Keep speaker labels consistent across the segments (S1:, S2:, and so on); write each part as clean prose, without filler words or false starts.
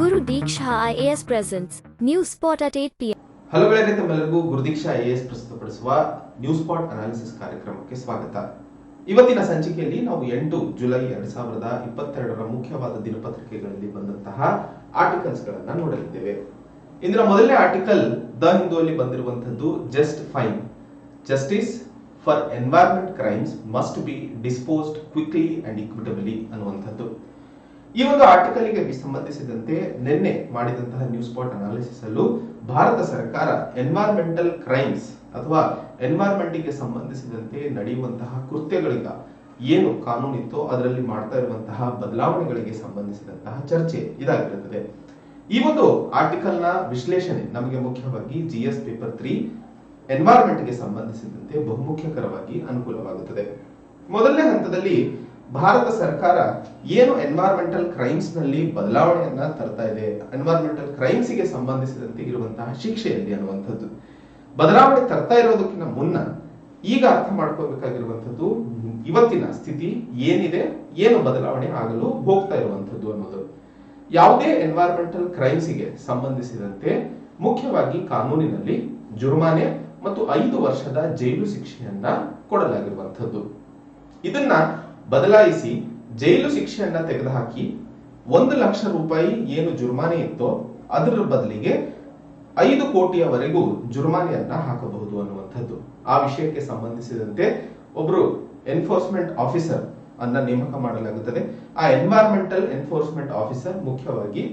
S1: Guru Diksha IAS presents News Spot at 8 p.m.
S2: Hello ಗೆಳೆಯರೇ, ತಮ್ಮೆಲ್ಲರಿಗೂ ಗುರುದೀಕ್ಷಾ IAS ಪ್ರಸ್ತುತಪಡಿಸುವ news spot analysis ಕಾರ್ಯಕ್ರಮಕ್ಕೆ ಸ್ವಾಗತ. ಇವತ್ತಿನ ಸಂಚಿಕೆಯಲ್ಲಿ ನಾವು 8 ಜುಲೈ 2022ರ ಮುಖ್ಯವಾದ ದಿನಪತ್ರಿಕೆಗಳಲ್ಲಿ ಬಂದಂತಹ ಆರ್ಟಿಕಲ್ಸ್ ಗಳನ್ನ ನೋಡಲಿದ್ದೇವೆ. ಇಂದಿನ ಮೊದಲನೇ ಆರ್ಟಿಕಲ್ ದ ಹಿಂದೂದಲ್ಲಿ ಬಂದಿರುವಂತದ್ದು just fine justice for environment crimes must be disposed quickly and equitably ಅನ್ನುವಂಥದ್ದು. ಈ ಒಂದು ಆರ್ಟಿಕಲ್ಗೆ ಸಂಬಂಧಿಸಿದಂತೆ ನಿನ್ನೆ ಮಾಡಿದಂತಹ ನ್ಯೂಸ್ ಸ್ಪಾಟ್ ಅನಾಲಿಸಿಸ್ ಅಲ್ಲೂ ಭಾರತ ಸರ್ಕಾರ ಎನ್ವೈರನ್ಮೆಂಟಲ್ ಕ್ರೈಮ್ಸ್ ಅಥವಾ ಎನ್ವೈರನ್ಮೆಂಟ್ ಗೆ ಸಂಬಂಧಿಸಿದಂತೆ ನಡೆಯುವಂತಹ ಕೃತ್ಯಗಳಿಗ ಏನು ಕಾನೂನಿತ್ತೋ ಅದರಲ್ಲಿ ಮಾಡ್ತಾ ಇರುವಂತಹ ಬದಲಾವಣೆಗಳಿಗೆ ಸಂಬಂಧಿಸಿದಂತಹ ಚರ್ಚೆ ಇದಾಗಿರುತ್ತದೆ. ಈ ಒಂದು ಆರ್ಟಿಕಲ್ ನ ವಿಶ್ಲೇಷಣೆ ನಮಗೆ ಮುಖ್ಯವಾಗಿ GS ಪೇಪರ್ 3 ಎನ್ವೈರನ್ಮೆಂಟ್ ಗೆ ಸಂಬಂಧಿಸಿದಂತೆ ಬಹುಮುಖ್ಯಕರವಾಗಿ ಅನುಕೂಲವಾಗುತ್ತದೆ. ಮೊದಲನೇ ಹಂತದಲ್ಲಿ ಭಾರತ ಸರ್ಕಾರ ಏನು ಎನ್ವೈರನ್ಮೆಂಟಲ್ ಕ್ರೈಮ್ಸ್ ನಲ್ಲಿ ಬದಲಾವಣೆಯನ್ನ ತರ್ತಾ ಇದೆ, ಎನ್ವೈರನ್ಮೆಂಟಲ್ ಕ್ರೈಮ್ಸ್ ಗೆ ಸಂಬಂಧಿಸಿದಂತೆ ಇರುವಂತಹ ಶಿಕ್ಷೆಯಲ್ಲಿ ಅನ್ನುವಂಥದ್ದು ಬದಲಾವಣೆ ತರ್ತಾ ಇರೋದಕ್ಕಿಂತ ಮುನ್ನ ಈಗ ಅರ್ಥ ಮಾಡ್ಕೋಬೇಕಾಗಿರುವಂತದ್ದು ಇವತ್ತಿನ ಸ್ಥಿತಿ ಏನಿದೆ, ಏನು ಬದಲಾವಣೆ ಆಗಲು ಹೋಗ್ತಾ ಇರುವಂತದ್ದು ಅನ್ನೋದು. ಯಾವುದೇ ಎನ್ವೈರನ್ಮೆಂಟಲ್ ಕ್ರೈಮ್ಸ್ ಗೆ ಸಂಬಂಧಿಸಿದಂತೆ ಮುಖ್ಯವಾಗಿ ಕಾನೂನಿನಲ್ಲಿ ಜುರ್ಮಾನೆ ಮತ್ತು 5 ವರ್ಷದ ಜೈಲು ಶಿಕ್ಷೆಯನ್ನ ಕೊಡಲಾಗಿರುವಂತದ್ದು. ಇದನ್ನ ಬದಲಾಯಿಸಿ ಜೈಲು ಶಿಕ್ಷೆಯನ್ನ ತೆಗೆದುಹಾಕಿ 1 ಲಕ್ಷ ರೂಪಾಯಿ ಏನು ಜುರ್ಮಾನೆ ಇತ್ತೋ ಅದರ ಬದಲಿಗೆ 5 ಕೋಟಿಯವರೆಗೂ ಜುರ್ಮಾನೆಯನ್ನ ಹಾಕಬಹುದು ಅನ್ನುವಂಥದ್ದು. ಆ ವಿಷಯಕ್ಕೆ ಸಂಬಂಧಿಸಿದಂತೆ ಒಬ್ರು ಎನ್ಫೋರ್ಸ್ಮೆಂಟ್ ಆಫೀಸರ್ ಅನ್ನ ನೇಮಕ ಮಾಡಲಾಗುತ್ತದೆ. ಆ ಎನ್ವೈರನ್ಮೆಂಟಲ್ ಎನ್ಫೋರ್ಸ್ಮೆಂಟ್ ಆಫೀಸರ್ ಮುಖ್ಯವಾಗಿ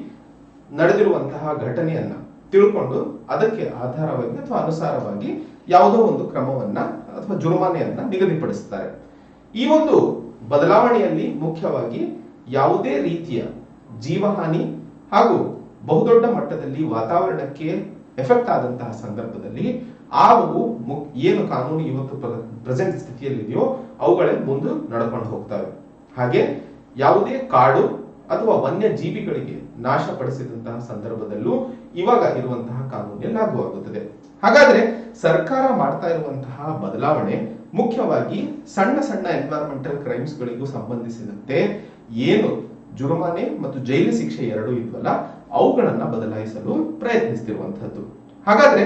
S2: ನಡೆದಿರುವಂತಹ ಘಟನೆಯನ್ನ ತಿಳ್ಕೊಂಡು ಅದಕ್ಕೆ ಆಧಾರವಾಗಿ ಅಥವಾ ಅನುಸಾರವಾಗಿ ಯಾವುದೋ ಒಂದು ಕ್ರಮವನ್ನ ಅಥವಾ ಜುರ್ಮಾನೆಯನ್ನ ನಿಗದಿಪಡಿಸುತ್ತಾರೆ. ಈ ಒಂದು ಬದಲಾವಣೆಯಲ್ಲಿ ಮುಖ್ಯವಾಗಿ ಯಾವುದೇ ರೀತಿಯ ಜೀವಹಾನಿ ಹಾಗೂ ಬಹುದೊಡ್ಡ ಮಟ್ಟದಲ್ಲಿ ವಾತಾವರಣಕ್ಕೆ ಎಫೆಕ್ಟ್ ಆದಂತಹ ಸಂದರ್ಭದಲ್ಲಿ ಅವು ಏನು ಕಾನೂನು ಇವತ್ತು ಪ್ರೆಸೆಂಟ್ ಸ್ಥಿತಿಯಲ್ಲಿದೆಯೋ ಅವುಗಳೇ ಮುಂದೆ ನಡ್ಕೊಂಡು ಹೋಗ್ತವೆ. ಹಾಗೆ ಯಾವುದೇ ಕಾಡು ಅಥವಾ ವನ್ಯ ಜೀವಿಗಳಿಗೆ ನಾಶಪಡಿಸಿದಂತಹ ಸಂದರ್ಭದಲ್ಲೂ ಇವಾಗ ಇರುವಂತಹ ಕಾನೂನು ಲಾಗುವಾಗುತ್ತದೆ. ಹಾಗಾದ್ರೆ ಸರ್ಕಾರ ಮಾಡ್ತಾ ಇರುವಂತಹ ಬದಲಾವಣೆ ಮುಖ್ಯವಾಗಿ ಸಣ್ಣ ಸಣ್ಣ ಎನ್ವೈರನ್ಮೆಂಟಲ್ ಕ್ರೈಮ್ಸ್ ಗಳಿಗೂ ಸಂಬಂಧಿಸಿದಂತೆ ಏನು ಜುರ್ಮಾನೆ ಮತ್ತು ಜೈಲು ಶಿಕ್ಷೆ ಎರಡೂ ಇದ್ವಲ್ಲ ಅವುಗಳನ್ನ ಬದಲಾಯಿಸಲು ಪ್ರಯತ್ನಿಸ್ತಿರುವಂತಹದ್ದು. ಹಾಗಾದ್ರೆ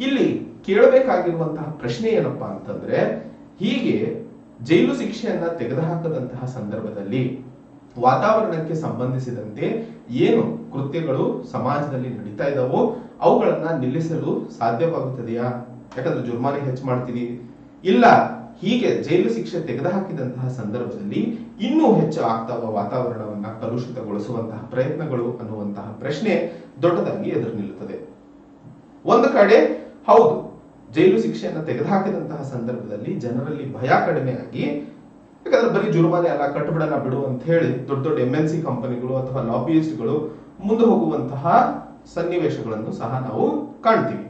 S2: ಇಲ್ಲಿ ಕೇಳಬೇಕಾಗಿರುವಂತಹ ಪ್ರಶ್ನೆ ಏನಪ್ಪಾ ಅಂತಂದ್ರೆ, ಹೀಗೆ ಜೈಲು ಶಿಕ್ಷೆಯನ್ನ ತೆಗೆದುಹಾಕದಂತಹ ಸಂದರ್ಭದಲ್ಲಿ ವಾತಾವರಣಕ್ಕೆ ಸಂಬಂಧಿಸಿದಂತೆ ಏನು ಕೃತ್ಯಗಳು ಸಮಾಜದಲ್ಲಿ ನಡೀತಾ ಇದಾವೋ ಅವುಗಳನ್ನ ನಿಲ್ಲಿಸಲು ಸಾಧ್ಯವಾಗುತ್ತದೆಯಾ? ಯಾಕಂದ್ರೆ ಜುರ್ಮಾನೆ ಹೆಚ್ಚು ಮಾಡ್ತೀವಿ, ಇಲ್ಲ ಹೀಗೆ ಜೈಲು ಶಿಕ್ಷೆ ತೆಗೆದುಹಾಕಿದಂತಹ ಸಂದರ್ಭದಲ್ಲಿ ಇನ್ನೂ ಹೆಚ್ಚು ಆಗ್ತಾವ ವಾತಾವರಣವನ್ನ ಕಲುಷಿತಗೊಳಿಸುವಂತಹ ಪ್ರಯತ್ನಗಳು ಅನ್ನುವಂತಹ ಪ್ರಶ್ನೆ ದೊಡ್ಡದಾಗಿ ಎದುರು ನಿಲ್ಲುತ್ತದೆ. ಒಂದು ಕಡೆ ಹೌದು, ಜೈಲು ಶಿಕ್ಷೆಯನ್ನ ತೆಗೆದುಹಾಕಿದಂತಹ ಸಂದರ್ಭದಲ್ಲಿ ಜನರಲ್ಲಿ ಭಯ ಕಡಿಮೆ ಆಗಿ, ಯಾಕಂದ್ರೆ ಬರೀ ಜುರ್ಮಾನೆ ಅಲ್ಲ ಕಟ್ಟಬಿಡನ ಬಿಡು ಅಂತ ಹೇಳಿ ದೊಡ್ಡ ದೊಡ್ಡ MNC ಕಂಪನಿಗಳು ಅಥವಾ ಲಾಬಿಯಿಸ್ಟ್ಗಳು ಮುಂದೆ ಹೋಗುವಂತಹ ಸನ್ನಿವೇಶಗಳನ್ನು ಸಹ ನಾವು ಕಾಣ್ತೀವಿ.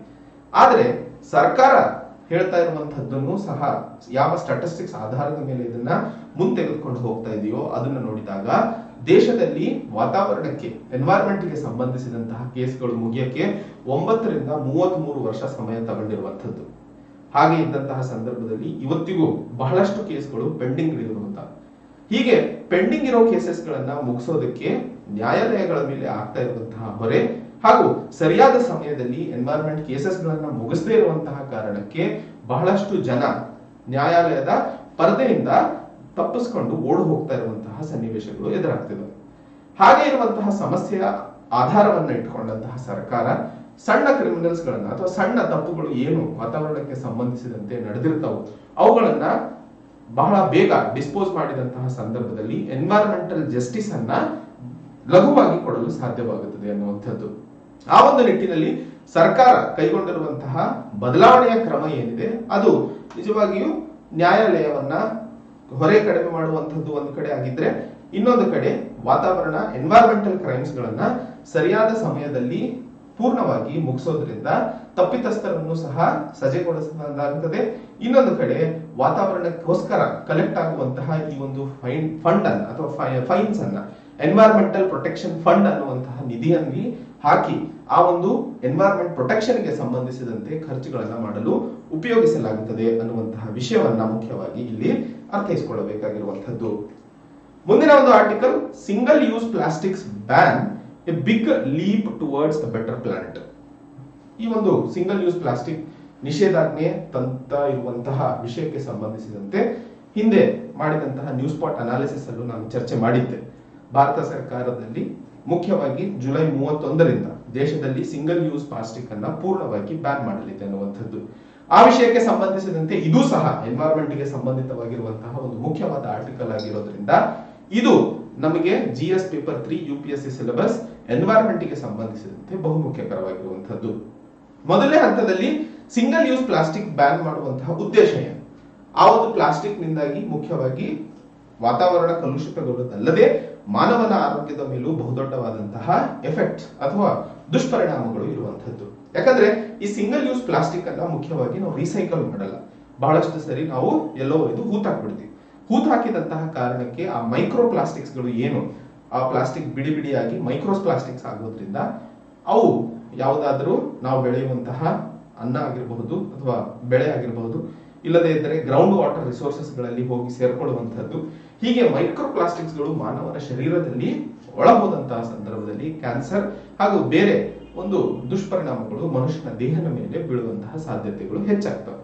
S2: ಆದ್ರೆ ಸರ್ಕಾರ ಹೇಳ್ತಾ ಇರುವಂತಹದ್ದನ್ನು ಸಹ ಯಾವ ಸ್ಟಾಟಿಸ್ಟಿಕ್ಸ್ ಆಧಾರದ ಮೇಲೆ ಇದನ್ನ ಮುಂದೆ ತೆಗೆದುಕೊಂಡು ಹೋಗ್ತಾ ಇದೆಯೋ ಅದನ್ನ ನೋಡಿದಾಗ ದೇಶದಲ್ಲಿ ವಾತಾವರಣಕ್ಕೆ ಎನ್ವೈರನ್ಮೆಂಟ್ ಗೆ ಸಂಬಂಧಿಸಿದಂತಹ ಕೇಸ್ಗಳು ಮುಗಿಯಕ್ಕೆ 9 ರಿಂದ 33 ವರ್ಷ ಸಮಯ ತಗೊಂಡಿರುವಂತದ್ದು. ಹಾಗೆ ಇದ್ದಂತಹ ಸಂದರ್ಭದಲ್ಲಿ ಇವತ್ತಿಗೂ ಬಹಳಷ್ಟು ಕೇಸ್ಗಳು ಪೆಂಡಿಂಗ್ ಇರುವಂತಹ, ಹೀಗೆ ಪೆಂಡಿಂಗ್ ಇರೋ ಕೇಸಸ್ ಗಳನ್ನ ಮುಗಿಸೋದಕ್ಕೆ ನ್ಯಾಯಾಲಯಗಳ ಮೇಲೆ ಆಗ್ತಾ ಇರುವಂತಹ ಹೊರೆ ಹಾಗೂ ಸರಿಯಾದ ಸಮಯದಲ್ಲಿ ಎನ್ವೈರನ್ಮೆಂಟ್ ಕೇಸಸ್ ಗಳನ್ನ ಮುಗಿಸದೇ ಇರುವಂತಹ ಕಾರಣಕ್ಕೆ ಬಹಳಷ್ಟು ಜನ ನ್ಯಾಯಾಲಯದ ಪರದೆಯಿಂದ ತಪ್ಪಿಸ್ಕೊಂಡು ಓಡಿ ಹೋಗ್ತಾ ಇರುವಂತಹ ಸನ್ನಿವೇಶಗಳು ಎದುರಾಗ್ತಿವೆ. ಹಾಗೆ ಇರುವಂತಹ ಸಮಸ್ಯೆಯ ಆಧಾರವನ್ನ ಇಟ್ಕೊಂಡಂತಹ ಸರ್ಕಾರ ಸಣ್ಣ ಕ್ರಿಮಿನಲ್ಸ್ ಗಳನ್ನ ಅಥವಾ ಸಣ್ಣ ತಪ್ಪುಗಳು ಏನು ವಾತಾವರಣಕ್ಕೆ ಸಂಬಂಧಿಸಿದಂತೆ ನಡೆದಿರ್ತಾವ ಅವುಗಳನ್ನ ಬಹಳ ಬೇಗ ಡಿಸ್ಪೋಸ್ ಮಾಡಿದಂತಹ ಸಂದರ್ಭದಲ್ಲಿ ಎನ್ವೈರನ್ಮೆಂಟಲ್ ಜಸ್ಟಿಸ್ ಅನ್ನ ಲಘುವಾಗಿ ಕೊಡಲು ಸಾಧ್ಯವಾಗುತ್ತದೆ ಅನ್ನುವಂಥದ್ದು. ಆ ಒಂದು ನಿಟ್ಟಿನಲ್ಲಿ ಸರ್ಕಾರ ಕೈಗೊಂಡಿರುವಂತಹ ಬದಲಾವಣೆಯ ಕ್ರಮ ಏನಿದೆ ಅದು ನಿಜವಾಗಿಯೂ ನ್ಯಾಯಾಲಯವನ್ನ ಹೊರೆ ಕಡಿಮೆ ಮಾಡುವಂತದ್ದು ಒಂದು ಕಡೆ ಆಗಿದ್ರೆ, ಇನ್ನೊಂದು ಕಡೆ ವಾತಾವರಣ ಎನ್ವೈರನ್ಮೆಂಟಲ್ ಕ್ರೈಮ್ಸ್ ಗಳನ್ನ ಸರಿಯಾದ ಸಮಯದಲ್ಲಿ ಪೂರ್ಣವಾಗಿ ಮುಗಿಸೋದ್ರಿಂದ ತಪ್ಪಿತಸ್ಥರನ್ನು ಸಹ ಸಜೆಗೊಳಿಸಿದಂತಾಗುತ್ತದೆ. ಇನ್ನೊಂದು ಕಡೆ ವಾತಾವರಣಕ್ಕೋಸ್ಕರ ಕಲೆಕ್ಟ್ ಆಗುವಂತಹ ಈ ಒಂದು ಫಂಡ್ ಅನ್ನ ಅಥವಾ ಫೈನ್ಸ್ ಅನ್ನ ಎನ್ವೈರನ್ಮೆಂಟಲ್ ಪ್ರೊಟೆಕ್ಷನ್ ಫಂಡ್ ಅನ್ನುವಂತಹ ನಿಧಿಯಲ್ಲಿ ಹಾಕಿ ಆ ಒಂದು ಎನ್ವೈರನ್ಮೆಂಟ್ ಪ್ರೊಟೆಕ್ಷನ್ ಗೆ ಸಂಬಂಧಿಸಿದಂತೆ ಖರ್ಚುಗಳನ್ನ ಮಾಡಲು ಉಪಯೋಗಿಸಲಾಗುತ್ತದೆ ಅನ್ನುವಂತಹ ವಿಷಯವನ್ನ ಮುಖ್ಯವಾಗಿ ಇಲ್ಲಿ ಅರ್ಥೈಸಿಕೊಳ್ಳಬೇಕಾಗಿರುವಂತದ್ದು. ಮುಂದಿನ ಒಂದು article, single use plastics ban a big leap towards a better planet. ಈ ಒಂದು ಸಿಂಗಲ್ ಯೂಸ್ ಪ್ಲಾಸ್ಟಿಕ್ ನಿಷೇಧಾಜ್ಞೆ ತಂತ ಇರುವಂತಹ ವಿಷಯಕ್ಕೆ ಸಂಬಂಧಿಸಿದಂತೆ ಹಿಂದೆ ಮಾಡಿದಂತಹ ನ್ಯೂಸ್ ಸ್ಪಾಟ್ ಅನಾಲಿಸಿಸ್ ಅಲ್ಲೂ ನಾನು ಚರ್ಚೆ ಮಾಡಿದ್ದೆ. ಭಾರತ ಸರ್ಕಾರದಲ್ಲಿ ಮುಖ್ಯವಾಗಿ ಜುಲೈ 31ರಿಂದ ದೇಶದಲ್ಲಿ ಸಿಂಗಲ್ ಯೂಸ್ ಪ್ಲಾಸ್ಟಿಕ್ ಅನ್ನ ಪೂರ್ಣವಾಗಿ ಬ್ಯಾನ್ ಮಾಡಲಿದೆ ಅನ್ನುವಂಥದ್ದು. ಆ ವಿಷಯಕ್ಕೆ ಸಂಬಂಧಿಸಿದಂತೆ ಇದು ಸಹ ಎನ್ವೈರನ್ಮೆಂಟ್ ಗೆ ಸಂಬಂಧಿತವಾಗಿರುವಂತಹ ಒಂದು ಮುಖ್ಯವಾದ ಆರ್ಟಿಕಲ್ ಆಗಿರೋದ್ರಿಂದ ಇದು ನಮಗೆ GS paper 3 UPSC syllabus environment ಗೆ ಸಂಬಂಧಿಸಿದಂತೆ ಬಹುಮುಖ್ಯಕರವಾಗಿರುವಂತದ್ದು. ಮೊದಲನೇ ಹಂತದಲ್ಲಿ ಸಿಂಗಲ್ ಯೂಸ್ ಪ್ಲಾಸ್ಟಿಕ್ ಬ್ಯಾನ್ ಮಾಡುವಂತಹ ಉದ್ದೇಶ ಏನು? ಆ ಒಂದು ಪ್ಲಾಸ್ಟಿಕ್ ನಿಂದಾಗಿ ಮುಖ್ಯವಾಗಿ ವಾತಾವರಣ ಕಲುಷಿತಗೊಳ್ಳುವುದಲ್ಲದೆ ಮಾನವನ ಆರೋಗ್ಯದ ಮೇಲೂ ಬಹುದೊಡ್ಡವಾದಂತಹ ಎಫೆಕ್ಟ್ ಅಥವಾ ದುಷ್ಪರಿಣಾಮಗಳು ಇರುವಂತದ್ದು. ಯಾಕಂದ್ರೆ ಈ ಸಿಂಗಲ್ ಯೂಸ್ ಪ್ಲಾಸ್ಟಿಕ್ ಅನ್ನ ಮುಖ್ಯವಾಗಿ ನಾವು ರೀಸೈಕಲ್ ಮಾಡಲ್ಲ. ಬಹಳಷ್ಟು ಸರಿ ನಾವು ಎಲ್ಲೋ ಇದು ಹೂತಾಕ್ಬಿಡ್ತೀವಿ. ಹೂತಾಕಿದಂತಹ ಕಾರಣಕ್ಕೆ ಆ ಮೈಕ್ರೋ ಪ್ಲಾಸ್ಟಿಕ್ಸ್ ಗಳು ಏನು ಆ ಪ್ಲಾಸ್ಟಿಕ್ ಬಿಡಿ ಬಿಡಿಯಾಗಿ ಮೈಕ್ರೋ ಪ್ಲಾಸ್ಟಿಕ್ಸ್ ಆಗೋದ್ರಿಂದ ಅವು ಯಾವುದಾದ್ರೂ ನಾವು ಬೆಳೆಯುವಂತಹ ಅನ್ನ ಆಗಿರಬಹುದು ಅಥವಾ ಬೆಳೆ ಆಗಿರಬಹುದು, ಇಲ್ಲದೇ ಇದ್ದರೆ ಗ್ರೌಂಡ್ ವಾಟರ್ ರಿಸೋರ್ಸಸ್ ಗಳಲ್ಲಿ ಹೋಗಿ ಸೇರ್ಕೊಳ್ಳುವಂತಹದ್ದು. ಹೀಗೆ ಮೈಕ್ರೋ ಪ್ಲಾಸ್ಟಿಕ್ಸ್ ಗಳು ಮಾನವನ ಶರೀರದಲ್ಲಿ ಒಳಗೋದಂತಹ ಸಂದರ್ಭದಲ್ಲಿ ಕ್ಯಾನ್ಸರ್ ಹಾಗೂ ಬೇರೆ ಒಂದು ದುಷ್ಪರಿಣಾಮಗಳು ಮನುಷ್ಯನ ದೇಹದ ಮೇಲೆ ಬೀಳುವಂತಹ ಸಾಧ್ಯತೆಗಳು ಹೆಚ್ಚಾಗ್ತವೆ.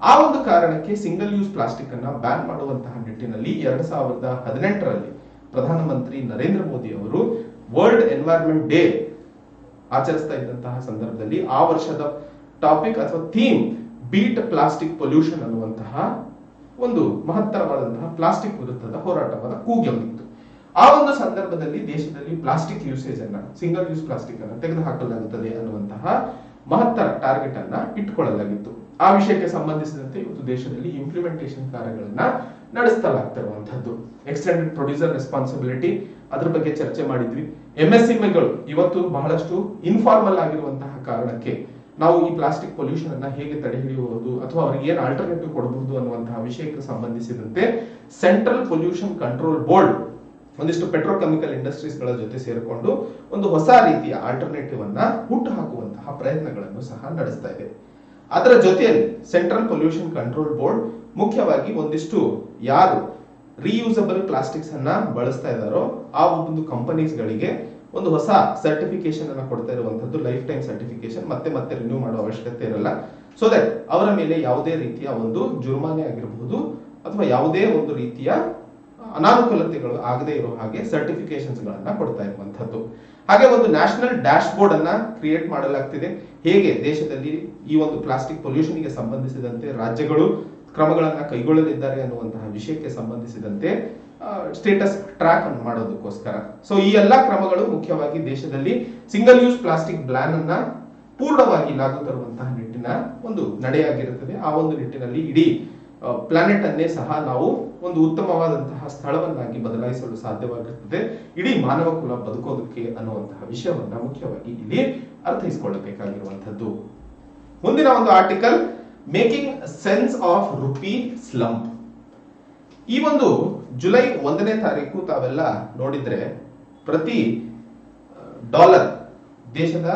S2: ಆ ಒಂದು ಕಾರಣಕ್ಕೆ ಸಿಂಗಲ್ ಯೂಸ್ ಪ್ಲಾಸ್ಟಿಕ್ ಅನ್ನ ಬ್ಯಾನ್ ಮಾಡುವಂತಹ ನಿಟ್ಟಿನಲ್ಲಿ 2018ರಲ್ಲಿ ಪ್ರಧಾನಮಂತ್ರಿ ನರೇಂದ್ರ ಮೋದಿ ಅವರು ವರ್ಲ್ಡ್ ಎನ್ವೈರನ್ಮೆಂಟ್ ಡೇ ಆಚರಿಸ್ತಾ ಇದ್ದಂತಹ ಸಂದರ್ಭದಲ್ಲಿ ಆ ವರ್ಷದ ಟಾಪಿಕ್ ಅಥವಾ ಥೀಮ್ ಬೀಟ್ ಪ್ಲಾಸ್ಟಿಕ್ ಪೊಲ್ಯೂಷನ್ ಅನ್ನುವಂತಹ ಒಂದು ಮಹತ್ತರವಾದಂತಹ ಪ್ಲಾಸ್ಟಿಕ್ ವಿರುದ್ಧದ ಹೋರಾಟವಾದ ಕೂಗಿತ್ತು. ಆ ಒಂದು ಸಂದರ್ಭದಲ್ಲಿ ದೇಶದಲ್ಲಿ ಪ್ಲಾಸ್ಟಿಕ್ ಯೂಸೇಜ್ ಅನ್ನ ಸಿಂಗಲ್ ಯೂಸ್ ಪ್ಲಾಸ್ಟಿಕ್ ಅನ್ನ ತೆಗೆದುಹಾಕಲಾಗುತ್ತದೆ ಅನ್ನುವಂತಹ ಮಹತ್ತರ ಟಾರ್ಗೆಟ್ ಅನ್ನ ಇಟ್ಟುಕೊಳ್ಳಲಾಗಿತ್ತು. ಆ ವಿಷಯಕ್ಕೆ ಸಂಬಂಧಿಸಿದಂತೆ ಇವತ್ತು ದೇಶದಲ್ಲಿ ಇಂಪ್ಲಿಮೆಂಟೇಷನ್ ಕಾರ್ಯಗಳನ್ನ ನಡೆಸಲಾಗ್ತಿರುವಂತದ್ದು. ಎಕ್ಸ್ಟೆಂಡೆಡ್ ಪ್ರೊಡ್ಯೂಸರ್ ರೆಸ್ಪಾನ್ಸಿಬಿಲಿಟಿ ಅದ್ರ ಬಗ್ಗೆ ಚರ್ಚೆ ಮಾಡಿದ್ವಿ. MSMEಗಳು ಇವತ್ತು ಬಹಳಷ್ಟು ಇನ್ಫಾರ್ಮಲ್ ಆಗಿರುವಂತಹ ಕಾರಣಕ್ಕೆ ನಾವು ಈ ಪ್ಲಾಸ್ಟಿಕ್ ಪೊಲ್ಯೂಷನ್ ಅನ್ನ ಹೇಗೆ ತಡೆ ಹಿಡಿಯಬಹುದು ಅಥವಾ ಅವರಿಗೆ ಏನು ಆಲ್ಟರ್ನೇಟಿವ್ ಕೊಡಬಹುದು ಅನ್ನುವಂತಹ ವಿಷಯಕ್ಕೆ ಸಂಬಂಧಿಸಿದಂತೆ ಸೆಂಟ್ರಲ್ ಪೊಲ್ಯೂಷನ್ ಕಂಟ್ರೋಲ್ ಬೋರ್ಡ್ ಒಂದಿಷ್ಟು ಪೆಟ್ರೋಕೆಮಿಕಲ್ ಇಂಡಸ್ಟ್ರೀಸ್ ಗಳ ಜೊತೆ ಸೇರಿಕೊಂಡು ಒಂದು ಹೊಸ ರೀತಿಯ ಆಲ್ಟರ್ನೇಟಿವ್ ಅನ್ನ ಹುಟ್ಟು ಹಾಕುವಂತಹ ಪ್ರಯತ್ನಗಳನ್ನು ಸಹ ನಡೆಸ್ತಾ ಇದೆ. ಅದರ ಜೊತೆಯಲ್ಲಿ ಸೆಂಟ್ರಲ್ ಪೊಲ್ಯೂಷನ್ ಕಂಟ್ರೋಲ್ ಬೋರ್ಡ್ ಮುಖ್ಯವಾಗಿ ಒಂದಿಷ್ಟು ಯಾರು ರೀಯೂಸಬಲ್ ಪ್ಲಾಸ್ಟಿಕ್ಸ್ ಅನ್ನ ಬಳಸ್ತಾ ಇದ್ದಾರೋ ಆ ಒಂದು ಕಂಪನೀಸ್ ಗಳಿಗೆ ಒಂದು ಹೊಸ ಸರ್ಟಿಫಿಕೇಶನ್ ಅನ್ನ ಕೊಡ್ತಾ ಇರುವಂತದ್ದು, ಲೈಫ್ ಟೈಮ್ ಸರ್ಟಿಫಿಕೇಶನ್, ಮತ್ತೆ ಮತ್ತೆ ರಿನ್ಯೂ ಮಾಡುವ ಅವಶ್ಯಕತೆ ಇರಲ್ಲ. ಸೊ ದಟ್ ಅವರ ಮೇಲೆ ಯಾವುದೇ ರೀತಿಯ ಒಂದು ಜುರ್ಮಾನೆ ಆಗಿರಬಹುದು ಅಥವಾ ಯಾವುದೇ ಒಂದು ರೀತಿಯ ಅನಾನುಕೂಲತೆಗಳು ಆಗದೆ ಇರೋ ಹಾಗೆ ಸರ್ಟಿಫಿಕೇಶನ್ಸ್ ಗಳನ್ನ ಕೊಡ್ತಾ ಇರುವಂತದ್ದು. ಹಾಗೆ ಒಂದು ನ್ಯಾಷನಲ್ ಡ್ಯಾಶ್ ಬೋರ್ಡ್ ಅನ್ನ ಕ್ರಿಯೇಟ್ ಮಾಡಲಾಗ್ತಿದೆ. ಹೇಗೆ ದೇಶದಲ್ಲಿ ಈ ಒಂದು ಪ್ಲಾಸ್ಟಿಕ್ ಪೊಲ್ಯೂಷನ್ ಗೆ ಸಂಬಂಧಿಸಿದಂತೆ ರಾಜ್ಯಗಳು ಕ್ರಮಗಳನ್ನ ಕೈಗೊಳ್ಳಲಿದ್ದಾರೆ ಅನ್ನುವಂತಹ ವಿಷಯಕ್ಕೆ ಸಂಬಂಧಿಸಿದಂತೆ ಸ್ಟೇಟಸ್ ಟ್ರ್ಯಾಕ್ ಅನ್ನು ಮಾಡೋದಕ್ಕೋಸ್ಕರ. ಸೊ ಈ ಎಲ್ಲಾ ಕ್ರಮಗಳು ಮುಖ್ಯವಾಗಿ ದೇಶದಲ್ಲಿ ಸಿಂಗಲ್ ಯೂಸ್ ಪ್ಲಾಸ್ಟಿಕ್ ಬ್ಯಾನ್ ಅನ್ನ ಪೂರ್ಣವಾಗಿ ಲಾಗು ತರುವಂತಹ ನಿಟ್ಟಿನ ಒಂದು ನಡೆಯಾಗಿರುತ್ತದೆ. ಆ ಒಂದು ನಿಟ್ಟಿನಲ್ಲಿ ಇಡೀ ಪ್ಲಾನೆಟ್ ಅನ್ನೇ ಸಹ ನಾವು ಒಂದು ಉತ್ತಮವಾದಂತಹ ಸ್ಥಳವನ್ನಾಗಿ ಬದಲಾಯಿಸಲು ಸಾಧ್ಯವಾಗಿರುತ್ತದೆ, ಇಡೀ ಮಾನವ ಕುಲ ಬದುಕೋದಕ್ಕೆ ಅನ್ನುವಂತಹ ವಿಷಯವನ್ನ ಮುಖ್ಯವಾಗಿ ಇಲ್ಲಿ ಅರ್ಥೈಸಿಕೊಳ್ಳಬೇಕಾಗಿರುವಂತದ್ದು. ಮುಂದಿನ ಒಂದು article, making sense of rupee slump. ಈ ಒಂದು ಜುಲೈ 1ನೇ ತಾರೀಕು ತಾವೆಲ್ಲ ನೋಡಿದ್ರೆ ಪ್ರತಿ ಡಾಲರ್ ದೇಶದ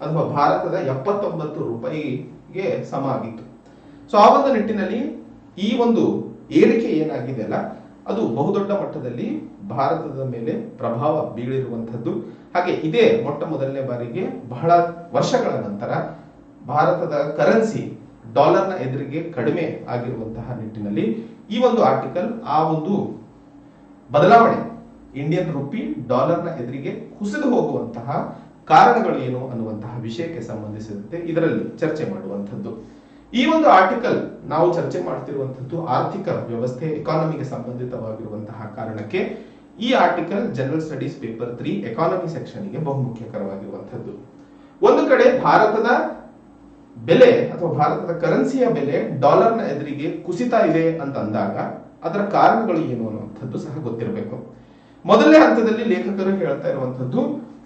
S2: ಅಥವಾ ಭಾರತದ 79 ರೂಪಾಯಿಗೆ ಸಮ ಆಗಿತ್ತು. ಸೊ ಆ ಒಂದು ನಿಟ್ಟಿನಲ್ಲಿ ಈ ಒಂದು ಏರಿಕೆ ಏನಾಗಿದೆ ಅಲ್ಲ, ಅದು ಬಹುದೊಡ್ಡ ಮಟ್ಟದಲ್ಲಿ ಭಾರತದ ಮೇಲೆ ಪ್ರಭಾವ ಬೀಳಿರುವಂತದ್ದು. ಹಾಗೆ ಇದೇ ಮೊಟ್ಟ ಮೊದಲನೇ ಬಾರಿಗೆ ಬಹಳ ವರ್ಷಗಳ ನಂತರ ಭಾರತದ ಕರೆನ್ಸಿ ಡಾಲರ್ನ ಎದುರಿಗೆ ಕಡಿಮೆ ಆಗಿರುವಂತಹ ನಿಟ್ಟಿನಲ್ಲಿ ಈ ಒಂದು ಆರ್ಟಿಕಲ್ ಆ ಒಂದು ಬದಲಾವಣೆ ಇಂಡಿಯನ್ ರುಪಿ ಡಾಲರ್ನ ಎದುರಿಗೆ ಕುಸಿದು ಹೋಗುವಂತಹ ಕಾರಣಗಳು ಏನು ಅನ್ನುವಂತಹ ವಿಷಯಕ್ಕೆ ಸಂಬಂಧಿಸಿದಂತೆ ಇದರಲ್ಲಿ ಚರ್ಚೆ ಮಾಡುವಂತದ್ದು. ಈ ಒಂದು ಆರ್ಟಿಕಲ್ ನಾವು ಚರ್ಚೆ ಮಾಡ್ತಿರುವಂತದ್ದು ಆರ್ಥಿಕ ವ್ಯವಸ್ಥೆ ಎಕಾನಮಿಗೆ ಸಂಬಂಧಿತವಾಗಿರುವಂತಹ ಕಾರಣಕ್ಕೆ ಈ article general studies paper 3 economy section ಗೆ ಬಹುಮುಖ್ಯಕರವಾಗಿರುವಂತದ್ದು. ಒಂದು ಕಡೆ ಭಾರತದ ಬೆಲೆ ಅಥವಾ ಭಾರತದ ಕರೆನ್ಸಿಯ ಬೆಲೆ ಡಾಲರ್ನ ಎದುರಿಗೆ ಕುಸಿತಾ ಇದೆ ಅಂತ ಅಂದಾಗ ಅದರ ಕಾರಣಗಳು ಏನು ಅನ್ನುವಂಥದ್ದು ಸಹ ಗೊತ್ತಿರಬೇಕು. ಮೊದಲನೇ ಹಂತದಲ್ಲಿ ಲೇಖಕರು ಹೇಳ್ತಾ ಇರುವಂತದ್ದು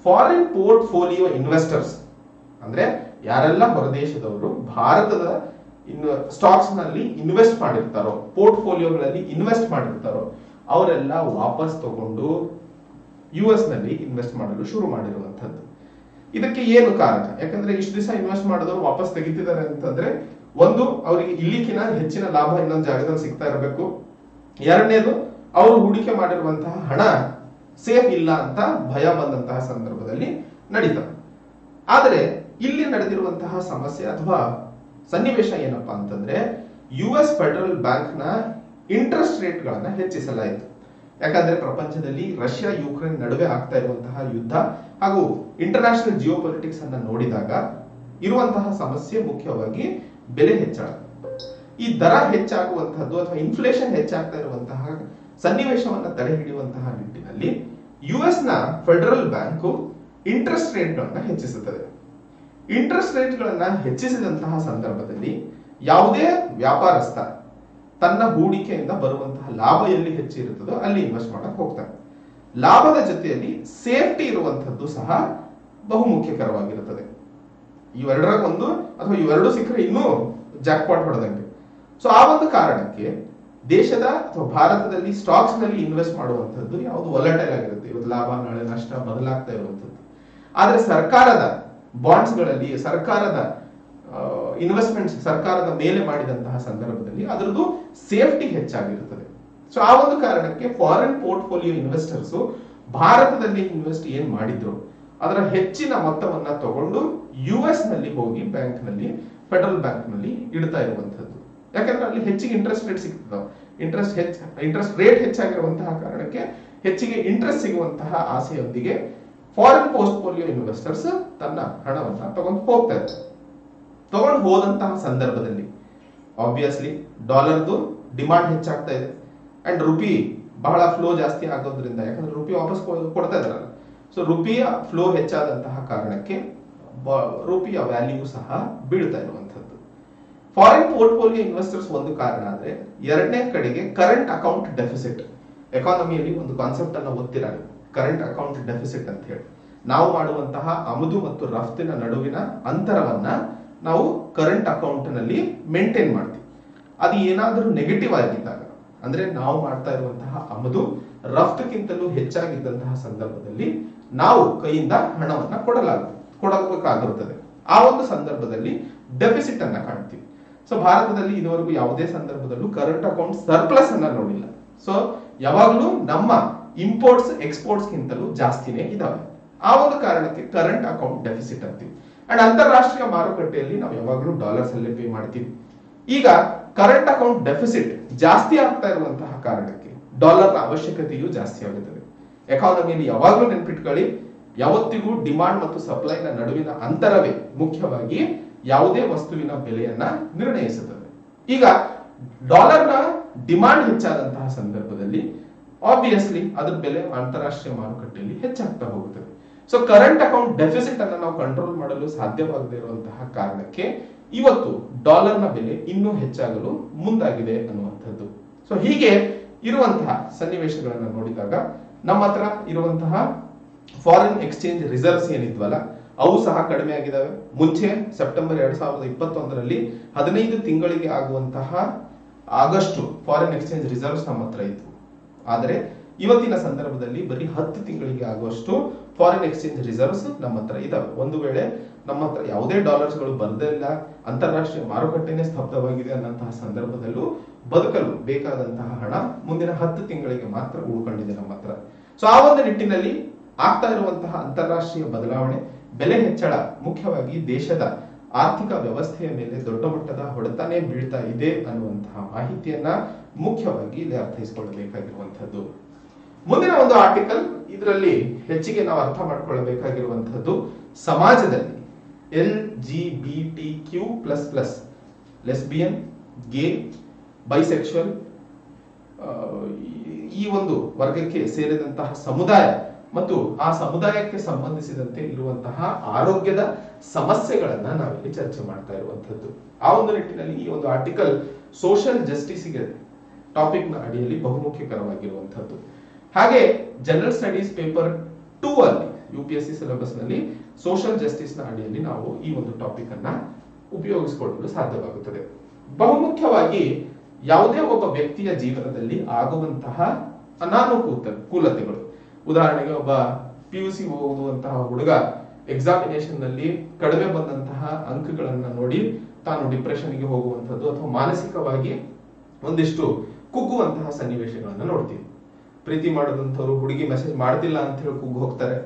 S2: ಫಾರಿನ್ ಪೋರ್ಟ್ಫೋಲಿಯೋ ಇನ್ವೆಸ್ಟರ್ಸ್ ಅಂದ್ರೆ ಯಾರೆಲ್ಲ ಹೊರದೇಶದವರು ಭಾರತದ ಸ್ಟಾಕ್ಸ್ ನಲ್ಲಿ ಇನ್ವೆಸ್ಟ್ ಮಾಡಿರ್ತಾರೋ, ಪೋರ್ಟ್ಫೋಲಿಯೋಗಳಲ್ಲಿ ಇನ್ವೆಸ್ಟ್ ಮಾಡಿರ್ತಾರೋ ಅವರೆಲ್ಲ ವಾಪಸ್ ತಗೊಂಡು US ನಲ್ಲಿ ಇನ್ವೆಸ್ಟ್ ಮಾಡಲು ಶುರು ಮಾಡಿರುವಂತದ್ದು. ಇದಕ್ಕೆ ಏನು ಕಾರಣ? ಯಾಕಂದ್ರೆ ಇಷ್ಟು ದಿವಸ ಇನ್ವೆಸ್ಟ್ ಮಾಡಿದವರು ವಾಪಸ್ ತೆಗಿತಿದ್ದಾರೆ ಅಂತಂದ್ರೆ ಒಂದು ಅವರಿಗೆ ಇಲ್ಲಿಕಿನ ಹೆಚ್ಚಿನ ಲಾಭ ಇನ್ನೊಂದು ಜಾಗದಲ್ಲಿ ಸಿಗ್ತಾ ಇರಬೇಕು. ಎರಡನೇದು ಅವರು ಹೂಡಿಕೆ ಮಾಡಿರುವಂತಹ ಹಣ ಸೇಫ್ ಇಲ್ಲ ಅಂತ ಭಯ ಬಂದಂತಹ ಸಂದರ್ಭದಲ್ಲಿ ನಡೀತವೆ. ಆದರೆ ಇಲ್ಲಿ ನಡೆದಿರುವಂತಹ ಸಮಸ್ಯೆ ಅಥವಾ ಸನ್ನಿವೇಶ ಏನಪ್ಪಾ ಅಂತಂದ್ರೆ, US ಫೆಡರಲ್ ಬ್ಯಾಂಕ್ ನ ಇಂಟ್ರೆಸ್ಟ್ ರೇಟ್ ಗಳನ್ನ ಹೆಚ್ಚಿಸಲಾಯಿತು. ಯಾಕಂದ್ರೆ ಪ್ರಪಂಚದಲ್ಲಿ ರಷ್ಯಾ ಯುಕ್ರೇನ್ ನಡುವೆ ಆಗ್ತಾ ಇರುವಂತಹ ಯುದ್ಧ ಹಾಗೂ ಇಂಟರ್ನ್ಯಾಷನಲ್ ಜಿಯೋ ಪೊಲಿಟಿಕ್ಸ್ ಅನ್ನ ನೋಡಿದಾಗ ಇರುವಂತಹ ಸಮಸ್ಯೆ ಮುಖ್ಯವಾಗಿ ಬೆಲೆ ಹೆಚ್ಚಳ. ಈ ದರ ಹೆಚ್ಚಾಗುವಂತಹದ್ದು ಅಥವಾ ಇನ್ಫ್ಲೇಷನ್ ಹೆಚ್ಚಾಗ್ತಾ ಇರುವಂತಹ ಸನ್ನಿವೇಶವನ್ನ ತಡೆ ಹಿಡಿಯುವಂತಹ ನಿಟ್ಟಿನಲ್ಲಿ US ನ ಫೆಡರಲ್ ಬ್ಯಾಂಕ್ ಇಂಟ್ರೆಸ್ಟ್ ರೇಟ್ ಗಳನ್ನ ಹೆಚ್ಚಿಸುತ್ತದೆ. ಇಂಟ್ರೆಸ್ಟ್ ರೇಟ್ ಗಳನ್ನ ಹೆಚ್ಚಿಸಿದಂತಹ ಸಂದರ್ಭದಲ್ಲಿ ಯಾವುದೇ ವ್ಯಾಪಾರಸ್ಥ ತನ್ನ ಹೂಡಿಕೆಯಿಂದ ಬರುವಂತಹ ಲಾಭ ಎಲ್ಲಿ ಹೆಚ್ಚಿರುತ್ತದೋ ಅಲ್ಲಿ ಇನ್ವೆಸ್ಟ್ ಮಾಡಕ್ ಹೋಗ್ತಾನೆ. ಲಾಭದ ಜೊತೆಯಲ್ಲಿ ಸೇಫ್ಟಿ ಇರುವಂತದ್ದು ಸಹ ಬಹುಮುಖ್ಯಕರವಾಗಿರುತ್ತದೆ. ಇವೆರಡರ ಒಂದು ಅಥವಾ ಇವೆರಡು ಸಿಕ್ಕರೆ ಇನ್ನೂ ಜಾಕ್ಪಾಟ್ ಹೊಡೆದಂಗೆ. ಸೊ ಆ ಒಂದು ಕಾರಣಕ್ಕೆ ದೇಶದ ಅಥವಾ ಭಾರತದಲ್ಲಿ ಸ್ಟಾಕ್ಸ್ ನಲ್ಲಿ ಇನ್ವೆಸ್ಟ್ ಮಾಡುವಂತದ್ದು ಯಾವುದು ವಾಲಟೈಲ್ ಆಗಿರುತ್ತೆ. ಇವತ್ತು ಲಾಭ ನಾಳೆ ನಷ್ಟ ಬದಲಾಗ್ತಾ ಇರುವಂತದ್ದು. ಆದ್ರೆ ಸರ್ಕಾರದ ಬಾಂಡ್ಸ್ ಗಳಲ್ಲಿ ಸರ್ಕಾರದ ಇನ್ವೆಸ್ಟ್ಮೆಂಟ್ಸ್ ಸರ್ಕಾರದ ಮೇಲೆ ಮಾಡಿದಂತಹ ಸಂದರ್ಭದಲ್ಲಿ ಅದರದ್ದು ಸೇಫ್ಟಿ ಹೆಚ್ಚಾಗಿರುತ್ತದೆ. ಸೊ ಆ ಒಂದು ಕಾರಣಕ್ಕೆ ಫಾರಿನ್ ಪೋರ್ಟ್ಫೋಲಿಯೋ ಇನ್ವೆಸ್ಟರ್ಸ್ ಭಾರತದಲ್ಲಿ ಇನ್ವೆಸ್ಟ್ ಏನ್ ಮಾಡಿದ್ರು ಅದರ ಹೆಚ್ಚಿನ ಮೊತ್ತವನ್ನ ತಗೊಂಡು US ನಲ್ಲಿ ಹೋಗಿ ಬ್ಯಾಂಕ್ ನಲ್ಲಿ ಫೆಡರಲ್ ಬ್ಯಾಂಕ್ ನಲ್ಲಿ ಇಡ್ತಾ ಇರುವಂತದ್ದು. ಯಾಕಂದ್ರೆ ಅಲ್ಲಿ ಹೆಚ್ಚಿಗೆ ಇಂಟ್ರೆಸ್ಟ್ ರೇಟ್ ಸಿಗ್ತದೆ. ಇಂಟ್ರೆಸ್ಟ್ ರೇಟ್ ಹೆಚ್ಚಾಗಿರುವಂತಹ ಕಾರಣಕ್ಕೆ ಹೆಚ್ಚಿಗೆ ಇಂಟ್ರೆಸ್ಟ್ ಸಿಗುವಂತಹ ಆಸೆಯೊಂದಿಗೆ ಫಾರಿನ್ ಪೋರ್ಟ್ಫೋಲಿಯೋ ಇನ್ವೆಸ್ಟರ್ಸ್ ತನ್ನ ಹಣವನ್ನ ತಗೊಂಡು ಹೋಗ್ತಾ ಇದ್ದಾರೆ. ತಗೊಂಡು ಹೋದಂತಹ ಸಂದರ್ಭದಲ್ಲಿ ಆಬ್ವಿಯಸ್ಲಿ ಡಾಲರ್ದು ಡಿಮಾಂಡ್ ಹೆಚ್ಚಾಗ್ತಾ ಇದೆ ಅಂಡ್ ರುಪಿ ಬಹಳ ಫ್ಲೋ ಜಾಸ್ತಿ ಆಗೋದ್ರಿಂದ, ಯಾಕಂದ್ರೆ ರುಪಿ ವಾಪಸ್ ಕೊಡ್ತಾ ಇದಾರಲ್ಲ, ಸೊ ರುಪಿಯ ಫ್ಲೋ ಹೆಚ್ಚಾದಂತಹ ಕಾರಣಕ್ಕೆ ರುಪಿಯ ವ್ಯಾಲ್ಯೂ ಸಹ ಬೀಳ್ತಾ ಇರುವಂತದ್ದು. ಫಾರಿನ್ ಪೋರ್ಟ್ಫೋಲಿಯೋ ಇನ್ವೆಸ್ಟರ್ಸ್ ಒಂದು ಕಾರಣ ಆದ್ರೆ, ಎರಡನೇ ಕಡೆಗೆ ಕರೆಂಟ್ ಅಕೌಂಟ್ ಡೆಫಿಸಿಟ್. ಎಕಾನಮಿಯಲ್ಲಿ ಒಂದು ಕಾನ್ಸೆಪ್ಟ್ ಅನ್ನ ಓದ್ತಿರಾಗ ಕರೆಂಟ್ ಅಕೌಂಟ್ ಡೆಫಿಸಿಟ್ ಅಂತ ಹೇಳಿ, ನಾವು ಮಾಡುವಂತಹ ಆಮದು ಮತ್ತು ರಫ್ತಿನ ನಡುವಿನ ಅಂತರವನ್ನ ನಾವು ಕರೆಂಟ್ ಅಕೌಂಟ್ ನಲ್ಲಿ ಮೇಂಟೈನ್ ಮಾಡ್ತೀವಿ. ಅದು ಏನಾದರೂ ನೆಗೆಟಿವ್ ಆಗಿದ್ದಾಗ, ಅಂದ್ರೆ ನಾವು ಮಾಡ್ತಾ ಇರುವಂತಹ ಆಮದು ರಫ್ತಕ್ಕಿಂತಲೂ ಹೆಚ್ಚಾಗಿದ್ದಂತಹ ಸಂದರ್ಭದಲ್ಲಿ ನಾವು ಕೈಯಿಂದ ಹಣವನ್ನ ಕೊಡಬೇಕಾಗಿರುತ್ತದೆ. ಆ ಒಂದು ಸಂದರ್ಭದಲ್ಲಿ ಡೆಫಿಸಿಟ್ ಅನ್ನ ಕಾಣ್ತೀವಿ. ಸೊ ಭಾರತದಲ್ಲಿ ಇದುವರೆಗೂ ಯಾವುದೇ ಸಂದರ್ಭದಲ್ಲೂ ಕರೆಂಟ್ ಅಕೌಂಟ್ ಸರ್ಪ್ಲಸ್ ಅನ್ನ ನೋಡಿಲ್ಲ. ಸೊ ಯಾವಾಗಲೂ ನಮ್ಮ ಇಂಪೋರ್ಟ್ಸ್ ಎಕ್ಸ್ಪೋರ್ಟ್ಸ್ ಗಿಂತಲೂ ಜಾಸ್ತಿನೇ ಇದಾವೆ. ಆ ಒಂದು ಕಾರಣಕ್ಕೆ ಕರೆಂಟ್ ಅಕೌಂಟ್ ಡೆಫಿಸಿಟ್ ಅಂತೀವಿ. ಅಂಡ್ ಅಂತಾರಾಷ್ಟ್ರೀಯ ಮಾರುಕಟ್ಟೆಯಲ್ಲಿ ನಾವು ಯಾವಾಗಲೂ ಡಾಲರ್ಸ್ ಅಲ್ಲೇ ಪೇ ಮಾಡ್ತೀವಿ. ಈಗ ಕರೆಂಟ್ ಅಕೌಂಟ್ ಡೆಫಿಸಿಟ್ ಜಾಸ್ತಿ ಆಗ್ತಾ ಇರುವಂತಹ ಕಾರಣಕ್ಕೆ ಡಾಲರ್ನ ಅವಶ್ಯಕತೆಯೂ ಜಾಸ್ತಿ ಆಗುತ್ತದೆ. ಎಕಾನಮಿಯಲ್ಲಿ ಯಾವಾಗಲೂ ನೆನ್ಪಿಟ್ಕೊಳ್ಳಿ, ಯಾವತ್ತಿಗೂ ಡಿಮಾಂಡ್ ಮತ್ತು ಸಪ್ಲೈನ ನಡುವಿನ ಅಂತರವೇ ಮುಖ್ಯವಾಗಿ ಯಾವುದೇ ವಸ್ತುವಿನ ಬೆಲೆಯನ್ನ ನಿರ್ಣಯಿಸುತ್ತದೆ. ಈಗ ಡಾಲರ್ನ ಡಿಮಾಂಡ್ ಹೆಚ್ಚಾದಂತಹ ಸಂದರ್ಭದಲ್ಲಿ ಆಬ್ವಿಯಸ್ಲಿ ಅದರ ಬೆಲೆ ಅಂತಾರಾಷ್ಟ್ರೀಯ ಮಾರುಕಟ್ಟೆಯಲ್ಲಿ ಹೆಚ್ಚಾಗ್ತಾ ಹೋಗುತ್ತದೆ. ಸೊ ಕರೆಂಟ್ ಅಕೌಂಟ್ ಡೆಫಿಸಿಟ್ ಅನ್ನು ನಾವು ಕಂಟ್ರೋಲ್ ಮಾಡಲು ಸಾಧ್ಯವಾಗದೇ ಇರುವಂತಹ ಕಾರಣಕ್ಕೆ ಇವತ್ತು ಡಾಲರ್ನ ಬೆಲೆ ಇನ್ನೂ ಹೆಚ್ಚಾಗಲು ಮುಂದಾಗಿದೆ ಅನ್ನುವಂಥದ್ದು. ಸೊ ಹೀಗೆ ಇರುವಂತಹ ಸನ್ನಿವೇಶಗಳನ್ನು ನೋಡಿದಾಗ ನಮ್ಮ ಹತ್ರ ಇರುವಂತಹ ಫಾರಿನ್ ಎಕ್ಸ್ಚೇಂಜ್ ರಿಸರ್ವ್ಸ್ ಏನಿದ್ವಲ್ಲ ಅವು ಸಹ ಕಡಿಮೆ ಆಗಿದ್ದಾವೆ. ಮುಂಚೆ ಸೆಪ್ಟೆಂಬರ್ 2021ರಲ್ಲಿ 15 ತಿಂಗಳಿಗೆ ಆಗುವಂತಹ ಆಗಸ್ಟ್ ಫಾರಿನ್ ಎಕ್ಸ್ಚೇಂಜ್ ರಿಸರ್ವ್ಸ್ ನಮ್ಮ ಹತ್ರ ಇತ್ತು. ಆದರೆ ಇವತ್ತಿನ ಸಂದರ್ಭದಲ್ಲಿ ಬರೀ 10 ತಿಂಗಳಿಗೆ ಆಗುವಷ್ಟು ಫಾರಿನ್ ಎಕ್ಸ್ಚೇಂಜ್ ರಿಸರ್ವ್ಸ್ ನಮ್ಮ ಹತ್ರ ಇದಾವೆ. ಒಂದು ವೇಳೆ ನಮ್ಮ ಹತ್ರ ಯಾವುದೇ ಡಾಲರ್ಸ್ ಗಳು ಬರದೇ ಇಲ್ಲ, ಅಂತಾರಾಷ್ಟ್ರೀಯ ಮಾರುಕಟ್ಟೆನೇ ಸ್ತಬ್ಧವಾಗಿದೆ ಅನ್ನಂತಹ ಸಂದರ್ಭದಲ್ಲೂ ಬದುಕಲು ಬೇಕಾದಂತಹ ಹಣ ಮುಂದಿನ 10 ತಿಂಗಳಿಗೆ ಮಾತ್ರ ಉಳ್ಕೊಂಡಿದೆ ನಮ್ಮ ಹತ್ರ. ಸೊ ಆ ಒಂದು ನಿಟ್ಟಿನಲ್ಲಿ ಆಗ್ತಾ ಇರುವಂತಹ ಅಂತಾರಾಷ್ಟ್ರೀಯ ಬದಲಾವಣೆ, ಬೆಲೆ ಹೆಚ್ಚಳ ಮುಖ್ಯವಾಗಿ ದೇಶದ ಆರ್ಥಿಕ ವ್ಯವಸ್ಥೆಯ ಮೇಲೆ ದೊಡ್ಡ ಮಟ್ಟದ ಹೊಡೆತನೇ ಬೀಳ್ತಾ ಇದೆ ಅನ್ನುವಂತಹ ಮಾಹಿತಿಯನ್ನ ಮುಖ್ಯವಾಗಿ ಇಲ್ಲಿ ಅರ್ಥೈಸಿಕೊಳ್ಳಬೇಕಾಗಿರುವಂತದ್ದು. ಮುಂದಿನ ಒಂದು ಆರ್ಟಿಕಲ್, ಇದರಲ್ಲಿ ಹೆಚ್ಚಿಗೆ ನಾವು ಅರ್ಥ ಮಾಡಿಕೊಳ್ಳಬೇಕಾಗಿರುವಂತದ್ದು ಸಮಾಜದಲ್ಲಿ LGBTQ++, ಲೆಸ್ಬಿಯನ್, ಗೇ, ಬೈಸೆಕ್ಷುವಲ್ ಈ ಒಂದು ವರ್ಗಕ್ಕೆ ಸೇರಿದಂತಹ ಸಮುದಾಯ ಮತ್ತು ಆ ಸಮುದಾಯಕ್ಕೆ ಸಂಬಂಧಿಸಿದಂತೆ ಇರುವಂತಹ ಆರೋಗ್ಯದ ಸಮಸ್ಯೆಗಳನ್ನ ನಾವಿಲ್ಲಿ ಚರ್ಚೆ ಮಾಡ್ತಾ ಇರುವಂತದ್ದು. ಆ ಒಂದು ನಿಟ್ಟಿನಲ್ಲಿ ಈ ಒಂದು ಆರ್ಟಿಕಲ್ ಸೋಷಿಯಲ್ ಜಸ್ಟಿಸ್ಗೆ ಟಾಪಿಕ್ ನ ಅಡಿಯಲ್ಲಿ ಬಹುಮುಖ್ಯಕರವಾಗಿರುವಂತದ್ದು. ಹಾಗೆ ಜನರಲ್ ಸ್ಟಡೀಸ್ ಪೇಪರ್ 2 ಅಲ್ಲಿ UPSC ಸಿಲೆಬಸ್ ನಲ್ಲಿ ಸೋಷಿಯಲ್ ಜಸ್ಟಿಸ್ ನ ಅಡಿಯಲ್ಲಿ ನಾವು ಈ ಒಂದು ಟಾಪಿಕ್ ಅನ್ನ ಉಪಯೋಗಿಸಿಕೊಳ್ಳಲು ಸಾಧ್ಯವಾಗುತ್ತದೆ. ಬಹುಮುಖ್ಯವಾಗಿ ಯಾವುದೇ ಒಬ್ಬ ವ್ಯಕ್ತಿಯ ಜೀವನದಲ್ಲಿ ಆಗುವಂತಹ ಅನಾನುಕೂಲತೆಗಳು, ಉದಾಹರಣೆಗೆ ಒಬ್ಬ PUC ಓದುವಂತಹ ಹುಡುಗ ಎಕ್ಸಾಮಿನೇಷನ್ ನಲ್ಲಿ ಕಡಿಮೆ ಬಂದಂತಹ ಅಂಕಗಳನ್ನ ನೋಡಿ ತಾನು ಡಿಪ್ರೆಷನ್ಗೆ ಹೋಗುವಂತದ್ದು ಅಥವಾ ಮಾನಸಿಕವಾಗಿ ಒಂದಿಷ್ಟು ಕುಗ್ಗುವಂತಹ ಸನ್ನಿವೇಶಗಳನ್ನ ನೋಡ್ತೀವಿ. ಪ್ರೀತಿ ಮಾಡಿದಂಥವ್ರು ಹುಡುಗಿ ಮೆಸೇಜ್ ಮಾಡ್ತಿಲ್ಲ ಅಂತ ಹೇಳಿ ಕೂಗ್ ಹೋಗ್ತಾರೆ,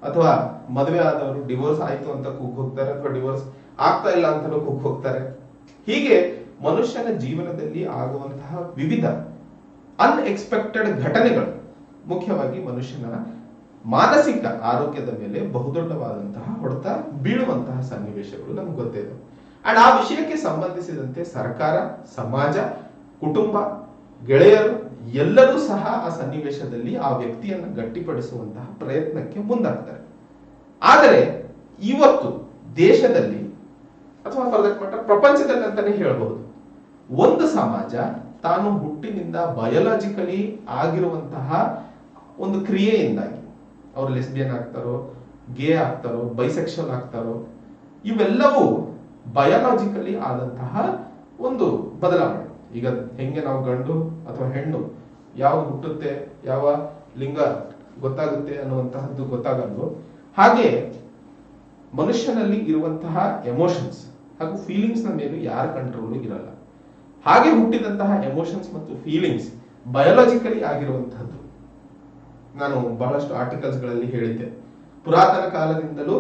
S2: ಅಥವಾ ಮದುವೆ ಆದವರು ಡಿವೋರ್ಸ್ ಆಯ್ತು ಅಂತ ಕೂಗ್ ಹೋಗ್ತಾರೆ, ಅಥವಾ ಡಿವೋರ್ಸ್ ಆಗ್ತಾ ಇಲ್ಲ ಅಂತ ಕೂಗ್ ಹೋಗ್ತಾರೆ. ಹೀಗೆ ಮನುಷ್ಯನ ಜೀವನದಲ್ಲಿ ಆಗುವಂತಹ ವಿವಿಧ ಅನ್ಎಕ್ಸ್ಪೆಕ್ಟೆಡ್ ಘಟನೆಗಳು ಮುಖ್ಯವಾಗಿ ಮನುಷ್ಯನ ಮಾನಸಿಕ ಆರೋಗ್ಯದ ಮೇಲೆ ಬಹುದೊಡ್ಡವಾದಂತಹ ಹೊಡೆತ ಬೀಳುವಂತಹ ಸನ್ನಿವೇಶಗಳು ನಮ್ಗೆ ಗೊತ್ತಿದೆ. ಅಂಡ್ ಆ ವಿಷಯಕ್ಕೆ ಸಂಬಂಧಿಸಿದಂತೆ ಸರ್ಕಾರ, ಸಮಾಜ, ಕುಟುಂಬ, ಗೆಳೆಯರು ಎಲ್ಲರೂ ಸಹ ಆ ಸನ್ನಿವೇಶದಲ್ಲಿ ಆ ವ್ಯಕ್ತಿಯನ್ನು ಗಟ್ಟಿಪಡಿಸುವಂತಹ ಪ್ರಯತ್ನಕ್ಕೆ ಮುಂದಾಗ್ತಾರೆ. ಆದರೆ ಇವತ್ತು ದೇಶದಲ್ಲಿ ಅಥವಾ ಫಾರ್ ದಟ್ ಮ್ಯಾಟರ್ ಪ್ರಪಂಚದಲ್ಲಿ ಅಂತಾನೆ ಹೇಳಬಹುದು, ಒಂದು ಸಮಾಜ ತಾನು ಹುಟ್ಟಿನಿಂದ ಬಯೋಲಾಜಿಕಲಿ ಆಗಿರುವಂತಹ ಒಂದು ಕ್ರಿಯೆಯಿಂದಾಗಿ ಅವರು ಲೆಸ್ಬಿಯನ್ ಆಗ್ತಾರೋ, ಗೇ ಆಗ್ತಾರೋ, ಬೈಸೆಕ್ಷುವಲ್ ಆಗ್ತಾರೋ, ಇವೆಲ್ಲವೂ ಬಯೋಲಾಜಿಕಲಿ ಆದಂತಹ ಒಂದು ಬದಲಾವಣೆ. ಈಗ ಹೆಂಗೆ ನಾವು ಗಂಡು ಅಥವಾ ಹೆಣ್ಣು ಯಾವ್ದು ಹುಟ್ಟುತ್ತೆ, ಯಾವ ಲಿಂಗ ಗೊತ್ತಾಗುತ್ತೆ ಅನ್ನುವಂತಹದ್ದು ಗೊತ್ತಾಗಲ್ವೋ, ಹಾಗೆ ಮನುಷ್ಯನಲ್ಲಿ ಇರುವಂತಹ ಎಮೋಷನ್ಸ್ ಹಾಗೂ ಫೀಲಿಂಗ್ಸ್ ನ ಮೇಲೆ ಯಾರ ಕಂಟ್ರೋಲ್ ಇರಲ್ಲ. ಹಾಗೆ ಹುಟ್ಟಿದಂತಹ ಎಮೋಷನ್ಸ್ ಮತ್ತು ಫೀಲಿಂಗ್ಸ್ ಬಯೋಲಾಜಿಕಲಿ ಆಗಿರುವಂತಹದ್ದು. ನಾನು ಬಹಳಷ್ಟು ಆರ್ಟಿಕಲ್ಸ್ ಗಳಲ್ಲಿ ಹೇಳಿದ್ದೆ, ಪುರಾತನ ಕಾಲದಿಂದಲೂ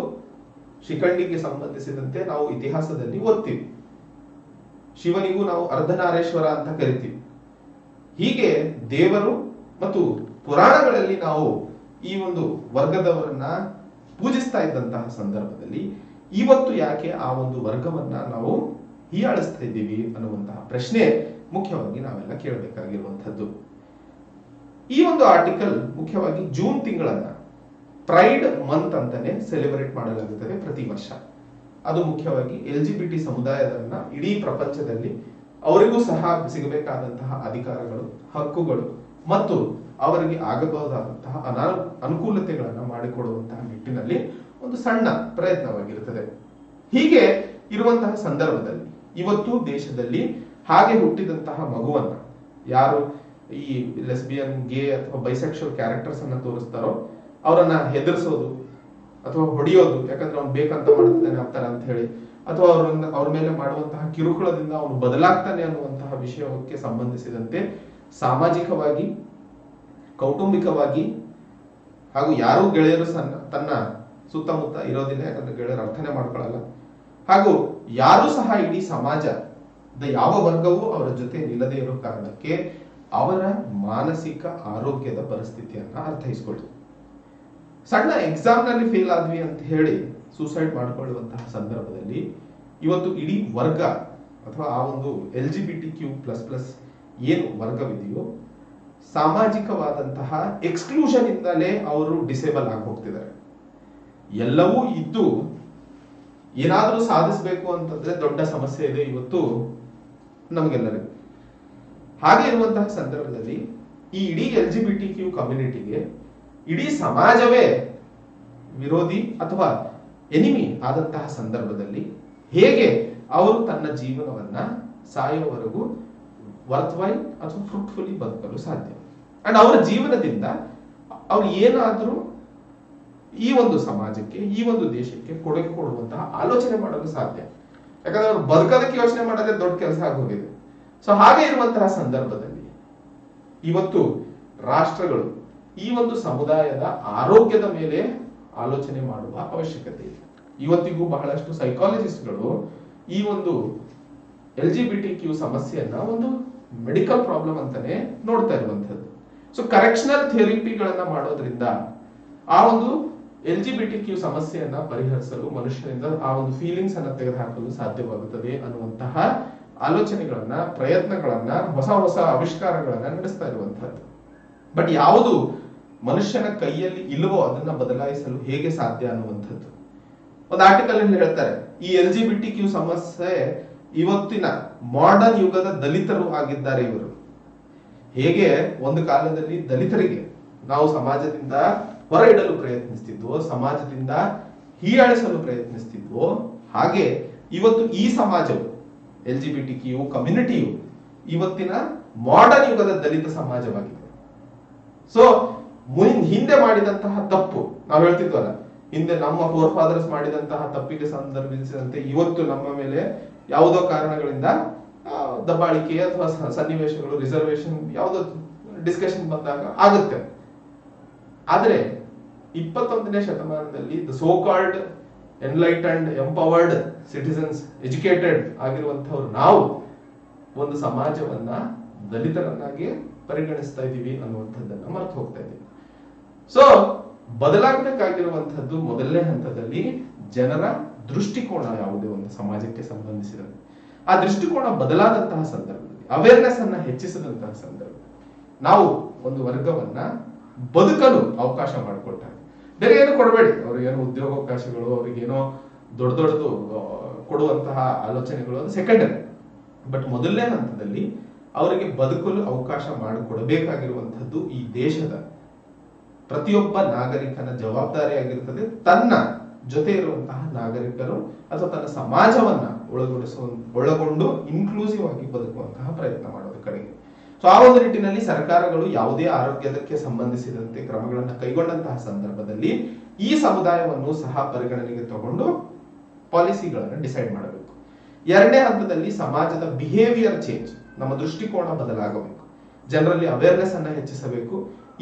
S2: ಶಿಖಂಡಿಗೆ ಸಂಬಂಧಿಸಿದಂತೆ ನಾವು ಇತಿಹಾಸದಲ್ಲಿ ಓದ್ತೀವಿ. ಶಿವನಿಗೂ ನಾವು ಅರ್ಧನಾರೇಶ್ವರ ಅಂತ ಕರಿತೀವಿ. ಹೀಗೆ ದೇವರು ಮತ್ತು ಪುರಾಣಗಳಲ್ಲಿ ನಾವು ಈ ಒಂದು ವರ್ಗದವರನ್ನ ಪೂಜಿಸ್ತಾ ಇದ್ದಂತಹ ಸಂದರ್ಭದಲ್ಲಿ ಇವತ್ತು ಯಾಕೆ ಆ ಒಂದು ವರ್ಗವನ್ನ ನಾವು ಹೀಯಾಳಿಸ್ತಾ ಇದ್ದೀವಿ ಅನ್ನುವಂತಹ ಪ್ರಶ್ನೆ ಮುಖ್ಯವಾಗಿ ನಾವೆಲ್ಲ ಕೇಳಬೇಕಾಗಿರುವಂತಹದ್ದು. ಈ ಒಂದು ಆರ್ಟಿಕಲ್ ಮುಖ್ಯವಾಗಿ ಜೂನ್ ತಿಂಗಳನ್ನ ಪ್ರೈಡ್ ಮಂತ್ ಅಂತಾನೆ ಸೆಲೆಬ್ರೇಟ್ ಮಾಡಲಾಗುತ್ತದೆ ಪ್ರತಿ ವರ್ಷ. ಅದು ಮುಖ್ಯವಾಗಿ LGBT ಸಮುದಾಯದನ್ನ ಇಡೀ ಪ್ರಪಂಚದಲ್ಲಿ ಅವರಿಗೂ ಸಹ ಸಿಗಬೇಕಾದಂತಹ ಅಧಿಕಾರಗಳು, ಹಕ್ಕುಗಳು ಮತ್ತು ಅವರಿಗೆ ಆಗಬಹುದಾದಂತಹ ಅನುಕೂಲತೆಗಳನ್ನ ಮಾಡಿಕೊಡುವಂತಹ ನಿಟ್ಟಿನಲ್ಲಿ ಒಂದು ಸಣ್ಣ ಪ್ರಯತ್ನವಾಗಿರುತ್ತದೆ. ಹೀಗೆ ಇರುವಂತಹ ಸಂದರ್ಭದಲ್ಲಿ ಇವತ್ತು ದೇಶದಲ್ಲಿ ಹಾಗೆ ಹುಟ್ಟಿದಂತಹ ಮಗುವನ್ನ ಯಾರು ಈ ಲೆಸ್ಬಿಯನ್, ಗೇ ಅಥವಾ ಬೈಸೆಕ್ಷುವಲ್ ಕ್ಯಾರೆಕ್ಟರ್ಸ್ ಅನ್ನ ತೋರಿಸ್ತಾರೋ ಅವರನ್ನ ಹೆದರ್ಸೋದು ಅಥವಾ ಹೊಡೆಯೋದು, ಯಾಕಂದ್ರೆ ಅವ್ನು ಬೇಕಂತ ಮಾಡ್ತಾನೆ ಆಗ್ತಾನೆ ಅಂತ ಹೇಳಿ, ಅಥವಾ ಅವ್ರ ಮೇಲೆ ಮಾಡುವಂತಹ ಕಿರುಕುಳದಿಂದ ಅವನು ಬದಲಾಗ್ತಾನೆ ಅನ್ನುವಂತಹ ವಿಷಯಕ್ಕೆ ಸಂಬಂಧಿಸಿದಂತೆ ಸಾಮಾಜಿಕವಾಗಿ, ಕೌಟುಂಬಿಕವಾಗಿ ಹಾಗೂ ಯಾರೂ ಗೆಳೆಯರು ತನ್ನ ಸುತ್ತಮುತ್ತ ಇರೋದಿಲ್ಲ, ಯಾಕಂದ್ರೆ ಗೆಳೆಯರು ಅರ್ಥನೆ ಮಾಡ್ಕೊಳ್ಳಲ್ಲ, ಹಾಗೂ ಯಾರು ಸಹ ಇಡೀ ಸಮಾಜದ ಯಾವ ವರ್ಗವೂ ಅವರ ಜೊತೆ ನಿಲ್ಲದೆ ಇರೋ ಕಾರಣಕ್ಕೆ ಅವರ ಮಾನಸಿಕ ಆರೋಗ್ಯದ ಪರಿಸ್ಥಿತಿಯನ್ನ ಅರ್ಥೈಸ್ಕೊಳ್ಳಿ. ಸಣ್ಣ ಎಕ್ಸಾಮ್ ನಲ್ಲಿ ಫೇಲ್ ಆದ್ವಿ ಅಂತ ಹೇಳಿ ಸೂಸೈಡ್ ಮಾಡಿಕೊಳ್ಳುವಂತಹ ಸಂದರ್ಭದಲ್ಲಿ ಇವತ್ತು ಇಡೀ ವರ್ಗ ಅಥವಾ ಆ ಒಂದು LGBTQ++ ಏನು ವರ್ಗವಿದೆಯೋ ಸಾಮಾಜಿಕವಾದಂತಹ ಎಕ್ಸ್ಕ್ಲೂಷನ್ ಇಂದಲೇ ಅವರು ಡಿಸೇಬಲ್ ಆಗಿ ಹೋಗ್ತಿದ್ದಾರೆ. ಎಲ್ಲವೂ ಇದ್ದು ಏನಾದರೂ ಸಾಧಿಸಬೇಕು ಅಂತಂದ್ರೆ ದೊಡ್ಡ ಸಮಸ್ಯೆ ಇದೆ ಇವತ್ತು ನಮಗೆಲ್ಲರಿಗೂ. ಹಾಗೆ ಇರುವಂತಹ ಸಂದರ್ಭದಲ್ಲಿ ಈ ಇಡೀ LGBTQ ಕಮ್ಯುನಿಟಿಗೆ ಇಡೀ ಸಮಾಜವೇ ವಿರೋಧಿ ಅಥವಾ ಎನಿಮಿ ಆದಂತಹ ಸಂದರ್ಭದಲ್ಲಿ ಹೇಗೆ ಅವರು ತನ್ನ ಜೀವನವನ್ನ ಸಾಯುವವರೆಗೂ ವರ್ತ್ವೈಲ್ ಅಥವಾ ಫ್ರೂಟ್ಫುಲಿ ಬದುಕಲು ಸಾಧ್ಯ? ಅಂಡ್ ಅವರ ಜೀವನದಿಂದ ಅವ್ರು ಏನಾದರೂ ಈ ಒಂದು ಸಮಾಜಕ್ಕೆ, ಈ ಒಂದು ದೇಶಕ್ಕೆ ಕೊಡುಗೆ ಕೊಡುವಂತಹ ಆಲೋಚನೆ ಮಾಡಲು ಸಾಧ್ಯ. ಯಾಕಂದ್ರೆ ಅವ್ರು ಬದುಕೋದಕ್ಕೆ ಯೋಚನೆ ಮಾಡೋದೇ ದೊಡ್ಡ ಕೆಲಸ ಆಗೋಗಿದೆ. ಸೊ ಹಾಗೆ ಇರುವಂತಹ ಸಂದರ್ಭದಲ್ಲಿ ಇವತ್ತು ರಾಷ್ಟ್ರಗಳು ಈ ಒಂದು ಸಮುದಾಯದ ಆರೋಗ್ಯದ ಮೇಲೆ ಆಲೋಚನೆ ಮಾಡುವ ಅವಶ್ಯಕತೆ ಇದೆ. ಇವತ್ತಿಗೂ ಬಹಳಷ್ಟು ಸೈಕಾಲಜಿಸ್ಟ್ಗಳು ಈ ಒಂದು LGBTQ ಸಮಸ್ಯೆಯನ್ನ ಒಂದು ಮೆಡಿಕಲ್ ಪ್ರಾಬ್ಲಮ್ ಅಂತಾನೆ ನೋಡ್ತಾ ಇರುವಂತದ್ದು. ಸೊ ಕರೆಕ್ಷನಲ್ ಥೆರಪಿಗಳನ್ನ ಮಾಡೋದ್ರಿಂದ ಆ ಒಂದು LGBTQ ಸಮಸ್ಯೆಯನ್ನ ಪರಿಹರಿಸಲು ಮನುಷ್ಯನಿಂದ ಆ ಒಂದು ಫೀಲಿಂಗ್ಸ್ ಅನ್ನ ತೆಗೆದುಹಾಕಲು ಸಾಧ್ಯವಾಗುತ್ತದೆ ಅನ್ನುವಂತಹ ಆಲೋಚನೆಗಳನ್ನ, ಪ್ರಯತ್ನಗಳನ್ನ, ಹೊಸ ಹೊಸ ಆವಿಷ್ಕಾರಗಳನ್ನ ನಡೆಸ್ತಾ ಇರುವಂತಹದ್ದು. ಬಟ್ ಯಾವುದು ಮನುಷ್ಯನ ಕೈಯಲ್ಲಿ ಇಲ್ಲವೋ ಅದನ್ನ ಬದಲಾಯಿಸಲು ಹೇಗೆ ಸಾಧ್ಯ ಅನ್ನುವಂಥದ್ದು. ಒಂದು ಆರ್ಟಿಕಲ್ ಅಲ್ಲಿ ಹೇಳ್ತಾರೆ, ಈ LGBTQ ಸಮಸ್ಯೆ ಇವತ್ತಿನ ಮಾಡರ್ನ್ ಯುಗದ ದಲಿತರು ಆಗಿದ್ದಾರೆ ಇವರು. ಹೇಗೆ ಒಂದು ಕಾಲದಲ್ಲಿ ದಲಿತರಿಗೆ ನಾವು ಸಮಾಜದಿಂದ ಹೊರ ಇಡಲು ಪ್ರಯತ್ನಿಸ್ತಿದ್ವೋ, ಸಮಾಜದಿಂದ ಹೀಯಾಳಿಸಲು ಪ್ರಯತ್ನಿಸ್ತಿದ್ವೋ, ಹಾಗೆ ಇವತ್ತು ಈ ಸಮಾಜವು LGBTQ ಕಮ್ಯುನಿಟಿಯು ಇವತ್ತಿನ ಮಾಡರ್ನ್ ಯುಗದ ದಲಿತ ಸಮಾಜವಾಗಿದೆ. ಸೊ ಹಿಂದೆ ಮಾಡಿದಂತಹ ತಪ್ಪು ನಾವು ಹೇಳ್ತಿದ್ವಲ್ಲ, ಹಿಂದೆ ನಮ್ಮ ಫೋರ್ ಫಾದರ್ಸ್ ಮಾಡಿದಂತಹ ತಪ್ಪಿಗೆ ಸಂದರ್ಭಿಸಿದಂತೆ ಇವತ್ತು ನಮ್ಮ ಮೇಲೆ ಯಾವುದೋ ಕಾರಣಗಳಿಂದ ದಬ್ಬಾಳಿಕೆ ಅಥವಾ ಸನ್ನಿವೇಶಗಳು, ರಿಸರ್ವೇಶನ್ ಯಾವುದೋ ಡಿಸ್ಕಷನ್ ಬಂದಾಗ ಆಗುತ್ತೆ. ಆದ್ರೆ 21ನೇ ಶತಮಾನದಲ್ಲಿ the so called enlightened empowered citizens, educated ಆಗಿರುವಂತವ್ರು ನಾವು ಒಂದು ಸಮಾಜವನ್ನ ದಲಿತರನ್ನಾಗಿ ಪರಿಗಣಿಸ್ತಾ ಇದೀವಿ ಅನ್ನುವಂಥದ್ದನ್ನ ಮರೆತು ಹೋಗ್ತಾ ಇದ್ದೀವಿ. ಸೊ ಬದಲಾಗಬೇಕಾಗಿರುವಂತಹದ್ದು ಮೊದಲನೇ ಹಂತದಲ್ಲಿ ಜನರ ದೃಷ್ಟಿಕೋನ ಯಾವುದೇ ಒಂದು ಸಮಾಜಕ್ಕೆ ಸಂಬಂಧಿಸಿದಂತೆ ಆ ದೃಷ್ಟಿಕೋನ ಬದಲಾದಂತಹ ಸಂದರ್ಭದಲ್ಲಿ, ಅವೇರ್ನೆಸ್ ಅನ್ನ ಹೆಚ್ಚಿಸಿದಂತಹ ಸಂದರ್ಭದಲ್ಲಿ ನಾವು ಒಂದು ವರ್ಗವನ್ನ ಬದುಕಲು ಅವಕಾಶ ಮಾಡಿಕೊಟ್ಟಾಗ, ಬೇರೆ ಏನು ಕೊಡಬೇಡಿ, ಅವ್ರಿಗೇನು ಉದ್ಯೋಗಾವಕಾಶಗಳು, ಅವ್ರಿಗೇನೋ ದೊಡ್ಡ ದೊಡ್ಡದು ಕೊಡುವಂತಹ ಆಲೋಚನೆಗಳು ಅದು ಸೆಕೆಂಡರಿ. ಬಟ್ ಮೊದಲನೇ ಹಂತದಲ್ಲಿ ಅವರಿಗೆ ಬದುಕಲು ಅವಕಾಶ ಮಾಡಿಕೊಡಬೇಕಾಗಿರುವಂತಹದ್ದು ಈ ದೇಶದ ಪ್ರತಿಯೊಬ್ಬ ನಾಗರಿಕನ ಜವಾಬ್ದಾರಿಯಾಗಿರುತ್ತದೆ. ತನ್ನ ಜೊತೆ ಇರುವಂತಹ ನಾಗರಿಕರು ಅಥವಾ ತನ್ನ ಸಮಾಜವನ್ನ ಒಳಗೊಂಡು ಇನ್ಕ್ಲೂಸಿವ್ ಆಗಿ ಬದುಕುವಂತಹ ಪ್ರಯತ್ನ ಮಾಡೋದು ಕಡೆಗೆ. ಸೊ ಆ ಒಂದು ನಿಟ್ಟಿನಲ್ಲಿ ಸರ್ಕಾರಗಳು ಯಾವುದೇ ಆರೋಗ್ಯಕ್ಕೆ ಸಂಬಂಧಿಸಿದಂತೆ ಕ್ರಮಗಳನ್ನು ಕೈಗೊಂಡಂತಹ ಸಂದರ್ಭದಲ್ಲಿ ಈ ಸಮುದಾಯವನ್ನು ಸಹ ಪರಿಗಣನೆಗೆ ತಗೊಂಡು ಪಾಲಿಸಿಗಳನ್ನು ಡಿಸೈಡ್ ಮಾಡಬೇಕು. ಎರಡನೇ ಹಂತದಲ್ಲಿ ಸಮಾಜದ ಬಿಹೇವಿಯರ್ ಚೇಂಜ್, ನಮ್ಮ ದೃಷ್ಟಿಕೋನ ಬದಲಾಗಬೇಕು, ಜನರಲ್ಲಿ ಅವೇರ್ನೆಸ್ ಅನ್ನ ಹೆಚ್ಚಿಸಬೇಕು.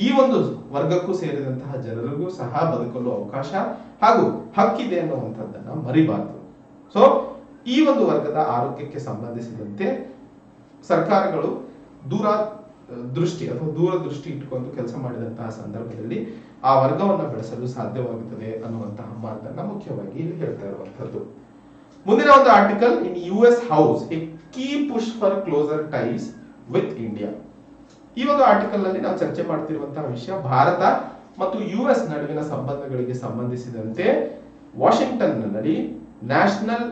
S2: ಈ ಒಂದು ವರ್ಗಕ್ಕೂ ಸೇರಿದಂತಹ ಜನರಿಗೂ ಸಹ ಬದುಕಲು ಅವಕಾಶ ಹಾಗೂ ಹಕ್ಕಿದೆ ಅನ್ನುವಂಥದ್ದನ್ನ ಮರಿಬಾರದು. ಸೊ ಈ ಒಂದು ವರ್ಗದ ಆರೋಗ್ಯಕ್ಕೆ ಸಂಬಂಧಿಸಿದಂತೆ ಸರ್ಕಾರಗಳು ದೂರದೃಷ್ಟಿ ಇಟ್ಟುಕೊಂಡು ಕೆಲಸ ಮಾಡಿದಂತಹ ಸಂದರ್ಭದಲ್ಲಿ ಆ ವರ್ಗವನ್ನ ಬೆಳೆಸಲು ಸಾಧ್ಯವಾಗುತ್ತದೆ ಅನ್ನುವಂತಹ ಮಾತನ್ನ ಮುಖ್ಯವಾಗಿ ಇಲ್ಲಿ ಹೇಳ್ತಾ ಇರುವಂತದ್ದು. ಮುಂದಿನ ಒಂದು article, in US house a key push for closer ties with India. ಈ ಒಂದು ಆರ್ಟಿಕಲ್ ನಲ್ಲಿ ನಾವು ಚರ್ಚೆ ಮಾಡ್ತಿರುವಂತಹ ವಿಷಯ ಭಾರತ ಮತ್ತು US ನಡುವಿನ ಸಂಬಂಧಗಳಿಗೆ ಸಂಬಂಧಿಸಿದಂತೆ ವಾಷಿಂಗ್ಟನ್ ನಲ್ಲಿ ನ್ಯಾಷನಲ್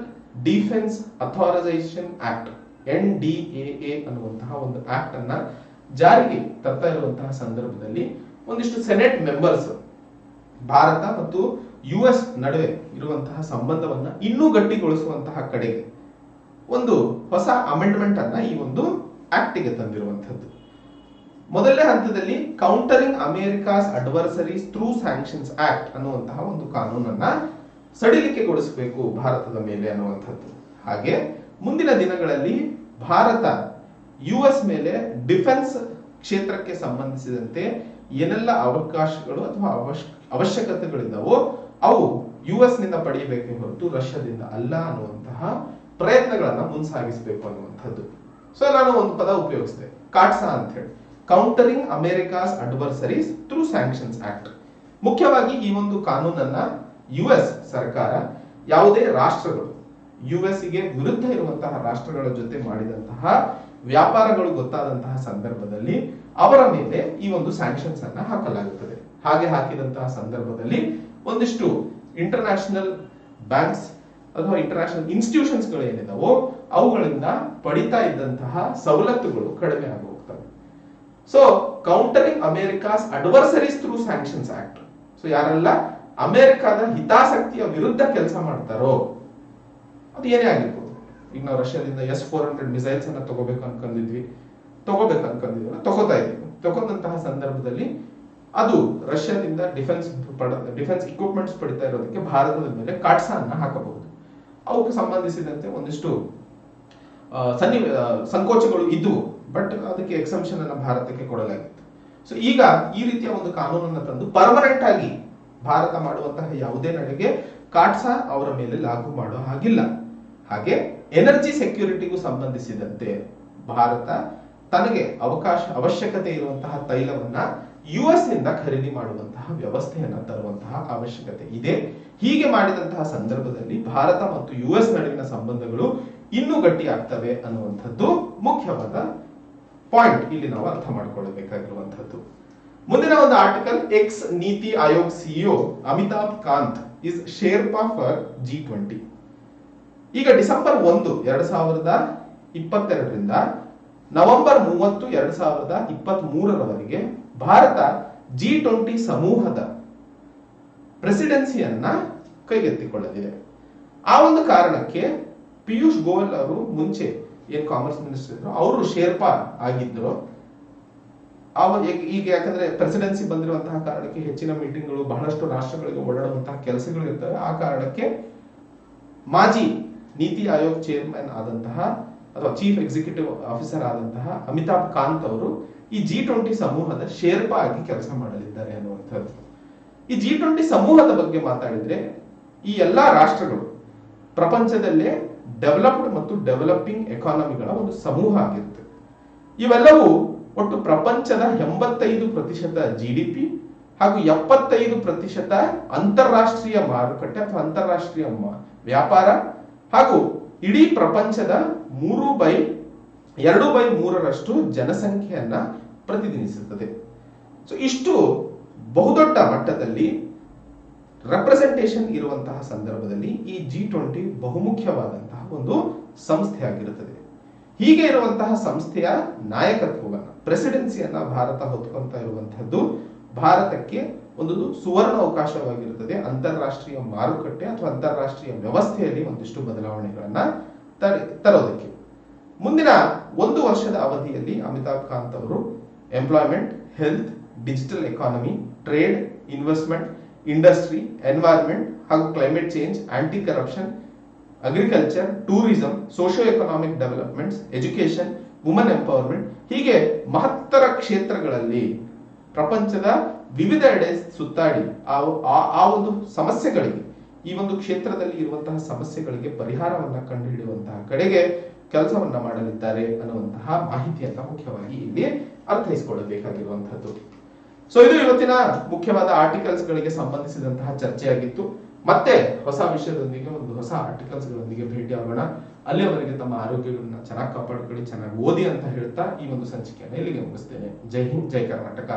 S2: ಡಿಫೆನ್ಸ್ ಅಥಾರೈಸೇಷನ್ ಆಕ್ಟ್ NDAA ಅನ್ನುವಂತಹ ಒಂದು ಆಕ್ಟ್ ಅನ್ನ ಜಾರಿಗೆ ತರ್ತಾ ಇರುವಂತಹ ಸಂದರ್ಭದಲ್ಲಿ ಒಂದಿಷ್ಟು ಸೆನೆಟ್ ಮೆಂಬರ್ಸ್ ಭಾರತ ಮತ್ತು US ನಡುವೆ ಇರುವಂತಹ ಸಂಬಂಧವನ್ನ ಇನ್ನೂ ಗಟ್ಟಿಗೊಳಿಸುವಂತಹ ಕಡೆಗೆ ಒಂದು ಹೊಸ ಅಮೆಂಡ್ಮೆಂಟ್ ಅನ್ನ ಈ ಒಂದು ಆಕ್ಟ್ ಗೆ ತಂದಿರುವಂತದ್ದು. ಮೊದಲನೇ ಹಂತದಲ್ಲಿ countering America's adversaries through sanctions act ಅನ್ನುವಂತಹ ಒಂದು ಕಾನೂನನ್ನ ಸಡಿಲಿಕೆಗೊಳಿಸಬೇಕು ಭಾರತದ ಮೇಲೆ ಅನ್ನುವಂಥದ್ದು. ಹಾಗೆ ಮುಂದಿನ ದಿನಗಳಲ್ಲಿ ಭಾರತ US ಮೇಲೆ ಡಿಫೆನ್ಸ್ ಕ್ಷೇತ್ರಕ್ಕೆ ಸಂಬಂಧಿಸಿದಂತೆ ಏನೆಲ್ಲ ಅವಕಾಶಗಳು ಅಥವಾ ಅವಶ್ಯಕತೆಗಳಿದ್ದಾವೋ ಅವು US ನಿಂದ ಪಡೆಯಬೇಕೆ ಹೊರತು ರಷ್ಯಾದಿಂದ ಅಲ್ಲ ಅನ್ನುವಂತಹ ಪ್ರಯತ್ನಗಳನ್ನ ಮುಂಸಾಗಿಸಬೇಕು ಅನ್ನುವಂಥದ್ದು. ಸೊ ನಾನು ಒಂದು ಪದ ಉಪಯೋಗಿಸಿದೆ, ಕಾಟ್ಸಾ ಅಂತ ಹೇಳಿ, countering America's adversaries through sanctions act. ಮುಖ್ಯವಾಗಿ ಈ ಒಂದು ಕಾನೂನನ್ನ US ಸರ್ಕಾರ ಯಾವುದೇ ರಾಷ್ಟ್ರಗಳು US ಗೆ ವಿರುದ್ಧ ಇರುವಂತಹ ರಾಷ್ಟ್ರಗಳ ಜೊತೆ ಮಾಡಿದಂತಹ ವ್ಯಾಪಾರಗಳು ಗೊತ್ತಾದಂತಹ ಸಂದರ್ಭದಲ್ಲಿ ಅವರ ಮೇಲೆ ಈ ಒಂದು ಸ್ಯಾಂಕ್ಷನ್ಸ್ ಅನ್ನ ಹಾಕಲಾಗುತ್ತದೆ. ಹಾಗೆ ಹಾಕಿದಂತಹ ಸಂದರ್ಭದಲ್ಲಿ ಒಂದಿಷ್ಟು ಇಂಟರ್ನ್ಯಾಷನಲ್ ಬ್ಯಾಂಕ್ಸ್ ಅಥವಾ ಇಂಟರ್ನ್ಯಾಷನಲ್ ಇನ್ಸ್ಟಿಟ್ಯೂಷನ್ಸ್ ಗಳು ಏನಿದಾವೋ ಅವುಗಳಿಂದ ಪಡಿತಾ ಇದ್ದಂತಹ ಸವಲತ್ತುಗಳು ಕಡಿಮೆ ಆಗಿ ಹೋಗ್ತವೆ. So countering America's adversaries through sanctions act. So ಯಾರೆಲ್ಲ ಅಮೆರಿಕಾದ ಹಿತಾಸಕ್ತಿಯ ವಿರುದ್ಧ ಕೆಲಸ ಮಾಡ್ತಾರೋ, ಅದು ಏನೇ ಆಗಿರ್ಬೋದು, ಈಗ ನಾವು ರಷ್ಯಾದಿಂದ S-400 ಮಿಸೈಲ್ಸ್ ಅನ್ನ ತಗೋಬೇಕು ಅನ್ಕೊಂಡಿದ್ವಿ, ತಗೋತಾ ಇದೀವಿ. ತಗೊಂಡಂತಹ ಸಂದರ್ಭದಲ್ಲಿ ಅದು ರಷ್ಯಾದಿಂದ ಡಿಫೆನ್ಸ್ ಇಕ್ವಿಪ್ಮೆಂಟ್ಸ್ ಪಡಿತಾ ಇರೋದಕ್ಕೆ ಭಾರತದ ಮೇಲೆ ಕಾಟ್ಸಾ ಅನ್ನ ಹಾಕಬಹುದು. ಅವಕ್ಕೆ ಸಂಬಂಧಿಸಿದಂತೆ ಒಂದಿಷ್ಟು ಸಂಕೋಚಗಳು ಇದ್ವು, ಬಟ್ ಅದಕ್ಕೆ ಎಕ್ಸಂಪ್ಷನ್ ಅನ್ನ ಭಾರತಕ್ಕೆ ಕೊಡಲಾಗಿತ್ತು. ಸೊ ಈಗ ಈ ರೀತಿಯ ಒಂದು ಕಾನೂನನ್ನು ತಂದು ಪರ್ಮನೆಂಟ್ ಆಗಿ ಭಾರತ ಮಾಡುವಂತಹ ಯಾವುದೇ ನಡೆಗೆ ಕಾಟ್ಸಾ ಅವರ ಮೇಲೆ ಲಾಗು ಮಾಡೋ ಹಾಗಿಲ್ಲ. ಹಾಗೆ ಎನರ್ಜಿ ಸೆಕ್ಯೂರಿಟಿಗೂ ಸಂಬಂಧಿಸಿದಂತೆ ಭಾರತ ತನಗೆ ಅವಶ್ಯಕತೆ ಇರುವಂತಹ ತೈಲವನ್ನ US ನಿಂದ ಖರೀದಿ ಮಾಡುವಂತಹ ವ್ಯವಸ್ಥೆಯನ್ನ ತರುವಂತಹ ಅವಶ್ಯಕತೆ ಇದೆ. ಹೀಗೆ ಮಾಡಿದಂತಹ ಸಂದರ್ಭದಲ್ಲಿ ಭಾರತ ಮತ್ತು US ನಡುವಿನ ಸಂಬಂಧಗಳು ಇನ್ನೂ ಗಟ್ಟಿ ಆಗ್ತವೆ ಅನ್ನುವಂಥದ್ದು ಮುಖ್ಯವಾದ ಪಾಯಿಂಟ್ ಇಲ್ಲಿ ನಾವು ಅರ್ಥ ಮಾಡಿಕೊಳ್ಳಬೇಕಾಗಿರುವಂತದ್ದು. ಮುಂದಿನ ಒಂದು article, ex NITI Aayog CEO Amitabh Kant is sherpa for G20. ಈಗ ಡಿಸೆಂಬರ್ 1, 2022 ನವೆಂಬರ್ 30, 2023 ಭಾರತ G20 ಸಮೂಹದ ಪ್ರೆಸಿಡೆನ್ಸಿಯನ್ನ ಕೈಗೆತ್ತಿಕೊಳ್ಳಲಿದೆ. ಆ ಒಂದು ಕಾರಣಕ್ಕೆ ಪಿಯೂಷ್ ಗೋಯಲ್ ಅವರು ಮುಂಚೆ ಏನ್ ಕಾಮರ್ಸ್ ಮಿನಿಸ್ಟರ್ ಇದ್ರು, ಅವರು ಶೇರ್ಪಾ ಆಗಿದ್ರು. ಈಗ ಯಾಕಂದ್ರೆ ಪ್ರೆಸಿಡೆನ್ಸಿ ಬಂದಿರುವಂತಹ ಕಾರಣಕ್ಕೆ ಹೆಚ್ಚಿನ ಮೀಟಿಂಗ್ಗಳು, ಬಹಳಷ್ಟು ರಾಷ್ಟ್ರಗಳಿಗೆ ಓಡಾಡುವಂತಹ ಕೆಲಸಗಳು ಇರ್ತವೆ. ಆ ಕಾರಣಕ್ಕೆ ಮಾಜಿ ನೀತಿ ಆಯೋಗ್ ಚೇರ್ಮನ್ ಆದಂತಹ ಅಥವಾ ಚೀಫ್ ಎಕ್ಸಿಕ್ಯೂಟಿವ್ ಆಫೀಸರ್ ಆದಂತಹ ಅಮಿತಾಬ್ ಕಾಂತ್ ಅವರು ಈ G20 ಸಮೂಹದ ಶೇರ್ಪಾ ಆಗಿ ಕೆಲಸ ಮಾಡಲಿದ್ದಾರೆ ಅನ್ನುವಂಥದ್ದು. ಈ G20 ಸಮೂಹದ ಬಗ್ಗೆ ಮಾತಾಡಿದ್ರೆ ಈ ಎಲ್ಲಾ ರಾಷ್ಟ್ರಗಳು ಪ್ರಪಂಚದಲ್ಲೇ ಡೆವಲಪ್ಡ್ ಮತ್ತು ಡೆವಲಪಿಂಗ್ ಎಕಾನಮಿಗಳ ಒಂದು ಸಮೂಹ ಆಗಿರುತ್ತೆ. ಇವೆಲ್ಲವೂ ಒಟ್ಟು ಪ್ರಪಂಚದ 85% GDP ಹಾಗೂ 75% ಅಂತಾರಾಷ್ಟ್ರೀಯ ಮಾರುಕಟ್ಟೆ ಅಥವಾ ಅಂತಾರಾಷ್ಟ್ರೀಯ ವ್ಯಾಪಾರ ಹಾಗೂ ಇಡೀ ಪ್ರಪಂಚದ 2/3 ಜನಸಂಖ್ಯೆಯನ್ನ ಪ್ರತಿನಿಧಿಸುತ್ತದೆ. ಸೊ ಇಷ್ಟು ಬಹುದೊಡ್ಡ ಮಟ್ಟದಲ್ಲಿ ರೆಪ್ರೆಸೆಂಟೇಷನ್ ಇರುವಂತಹ ಸಂದರ್ಭದಲ್ಲಿ ಈ G20 ಬಹುಮುಖ್ಯವಾದಂತಹ ಒಂದು ಸಂಸ್ಥೆ ಆಗಿರುತ್ತದೆ. ಹೀಗೆ ಇರುವಂತಹ ಸಂಸ್ಥೆಯ ನಾಯಕತ್ವವನ್ನ ಪ್ರೆಸಿಡೆನ್ಸಿಯನ್ನ ಭಾರತ ಹೊತ್ಕೊಂತ ಇರುವಂತಹದ್ದು ಭಾರತಕ್ಕೆ ಒಂದು ಸುವರ್ಣ ಅವಕಾಶವಾಗಿರುತ್ತದೆ. ಅಂತಾರಾಷ್ಟ್ರೀಯ ಮಾರುಕಟ್ಟೆ ಅಥವಾ ಅಂತಾರಾಷ್ಟ್ರೀಯ ವ್ಯವಸ್ಥೆಯಲ್ಲಿ ಒಂದಿಷ್ಟು ಬದಲಾವಣೆಗಳನ್ನ ತರೋದಕ್ಕೆ. ಮುಂದಿನ 1 ವರ್ಷದ ಅವಧಿಯಲ್ಲಿ ಅಮಿತಾಬ್ ಕಾಂತ್ ಅವರು employment, health, digital economy, trade, investment, industry, environment ಹಾಗೂ climate change, anti corruption, agriculture, tourism, socio economic developments, education, woman empowerment ಹೀಗೆ ಮಹತ್ತರ ಕ್ಷೇತ್ರಗಳಲ್ಲಿ ಪ್ರಪಂಚದ ವಿವಿಧೆಡೆ ಸುತ್ತಾಡಿ ಆ ಒಂದು ಸಮಸ್ಯೆಗಳಿಗೆ, ಈ ಒಂದು ಕ್ಷೇತ್ರದಲ್ಲಿ ಇರುವಂತಹ ಸಮಸ್ಯೆಗಳಿಗೆ ಪರಿಹಾರವನ್ನ ಕಂಡುಹಿಡಿಯುವಂತಹ ಕಡೆಗೆ ಕೆಲಸವನ್ನ ಮಾಡಲಿದ್ದಾರೆ ಅನ್ನುವಂತಹ ಮಾಹಿತಿಯನ್ನ ಮುಖ್ಯವಾಗಿ ಇಲ್ಲಿ ಅರ್ಥೈಸಿಕೊಳ್ಳಬೇಕಾಗಿರುವಂತಹದ್ದು. ಸೊ ಇದು ಇವತ್ತಿನ ಮುಖ್ಯವಾದ ಆರ್ಟಿಕಲ್ಸ್ ಗಳಿಗೆ ಸಂಬಂಧಿಸಿದಂತಹ ಚರ್ಚೆಯಾಗಿತ್ತು. ಮತ್ತೆ ಹೊಸ ವಿಷಯದೊಂದಿಗೆ ಒಂದು ಹೊಸ ಆರ್ಟಿಕಲ್ಸ್ ಗಳೊಂದಿಗೆ ಭೇಟಿಯಾಗೋಣ. ಅಲ್ಲಿಯವರೆಗೆ ತಮ್ಮ ಆರೋಗ್ಯಗಳನ್ನ ಚೆನ್ನಾಗಿ ಕಾಪಾಡಿಕೊಳ್ಳಿ, ಚೆನ್ನಾಗಿ ಓದಿ ಅಂತ ಹೇಳ್ತಾ ಈ ಒಂದು ಸಂಚಿಕೆಯನ್ನು ಇಲ್ಲಿಗೆ ಮುಗಿಸ್ತೇನೆ. ಜೈ ಹಿಂದ್, ಜೈ ಕರ್ನಾಟಕ.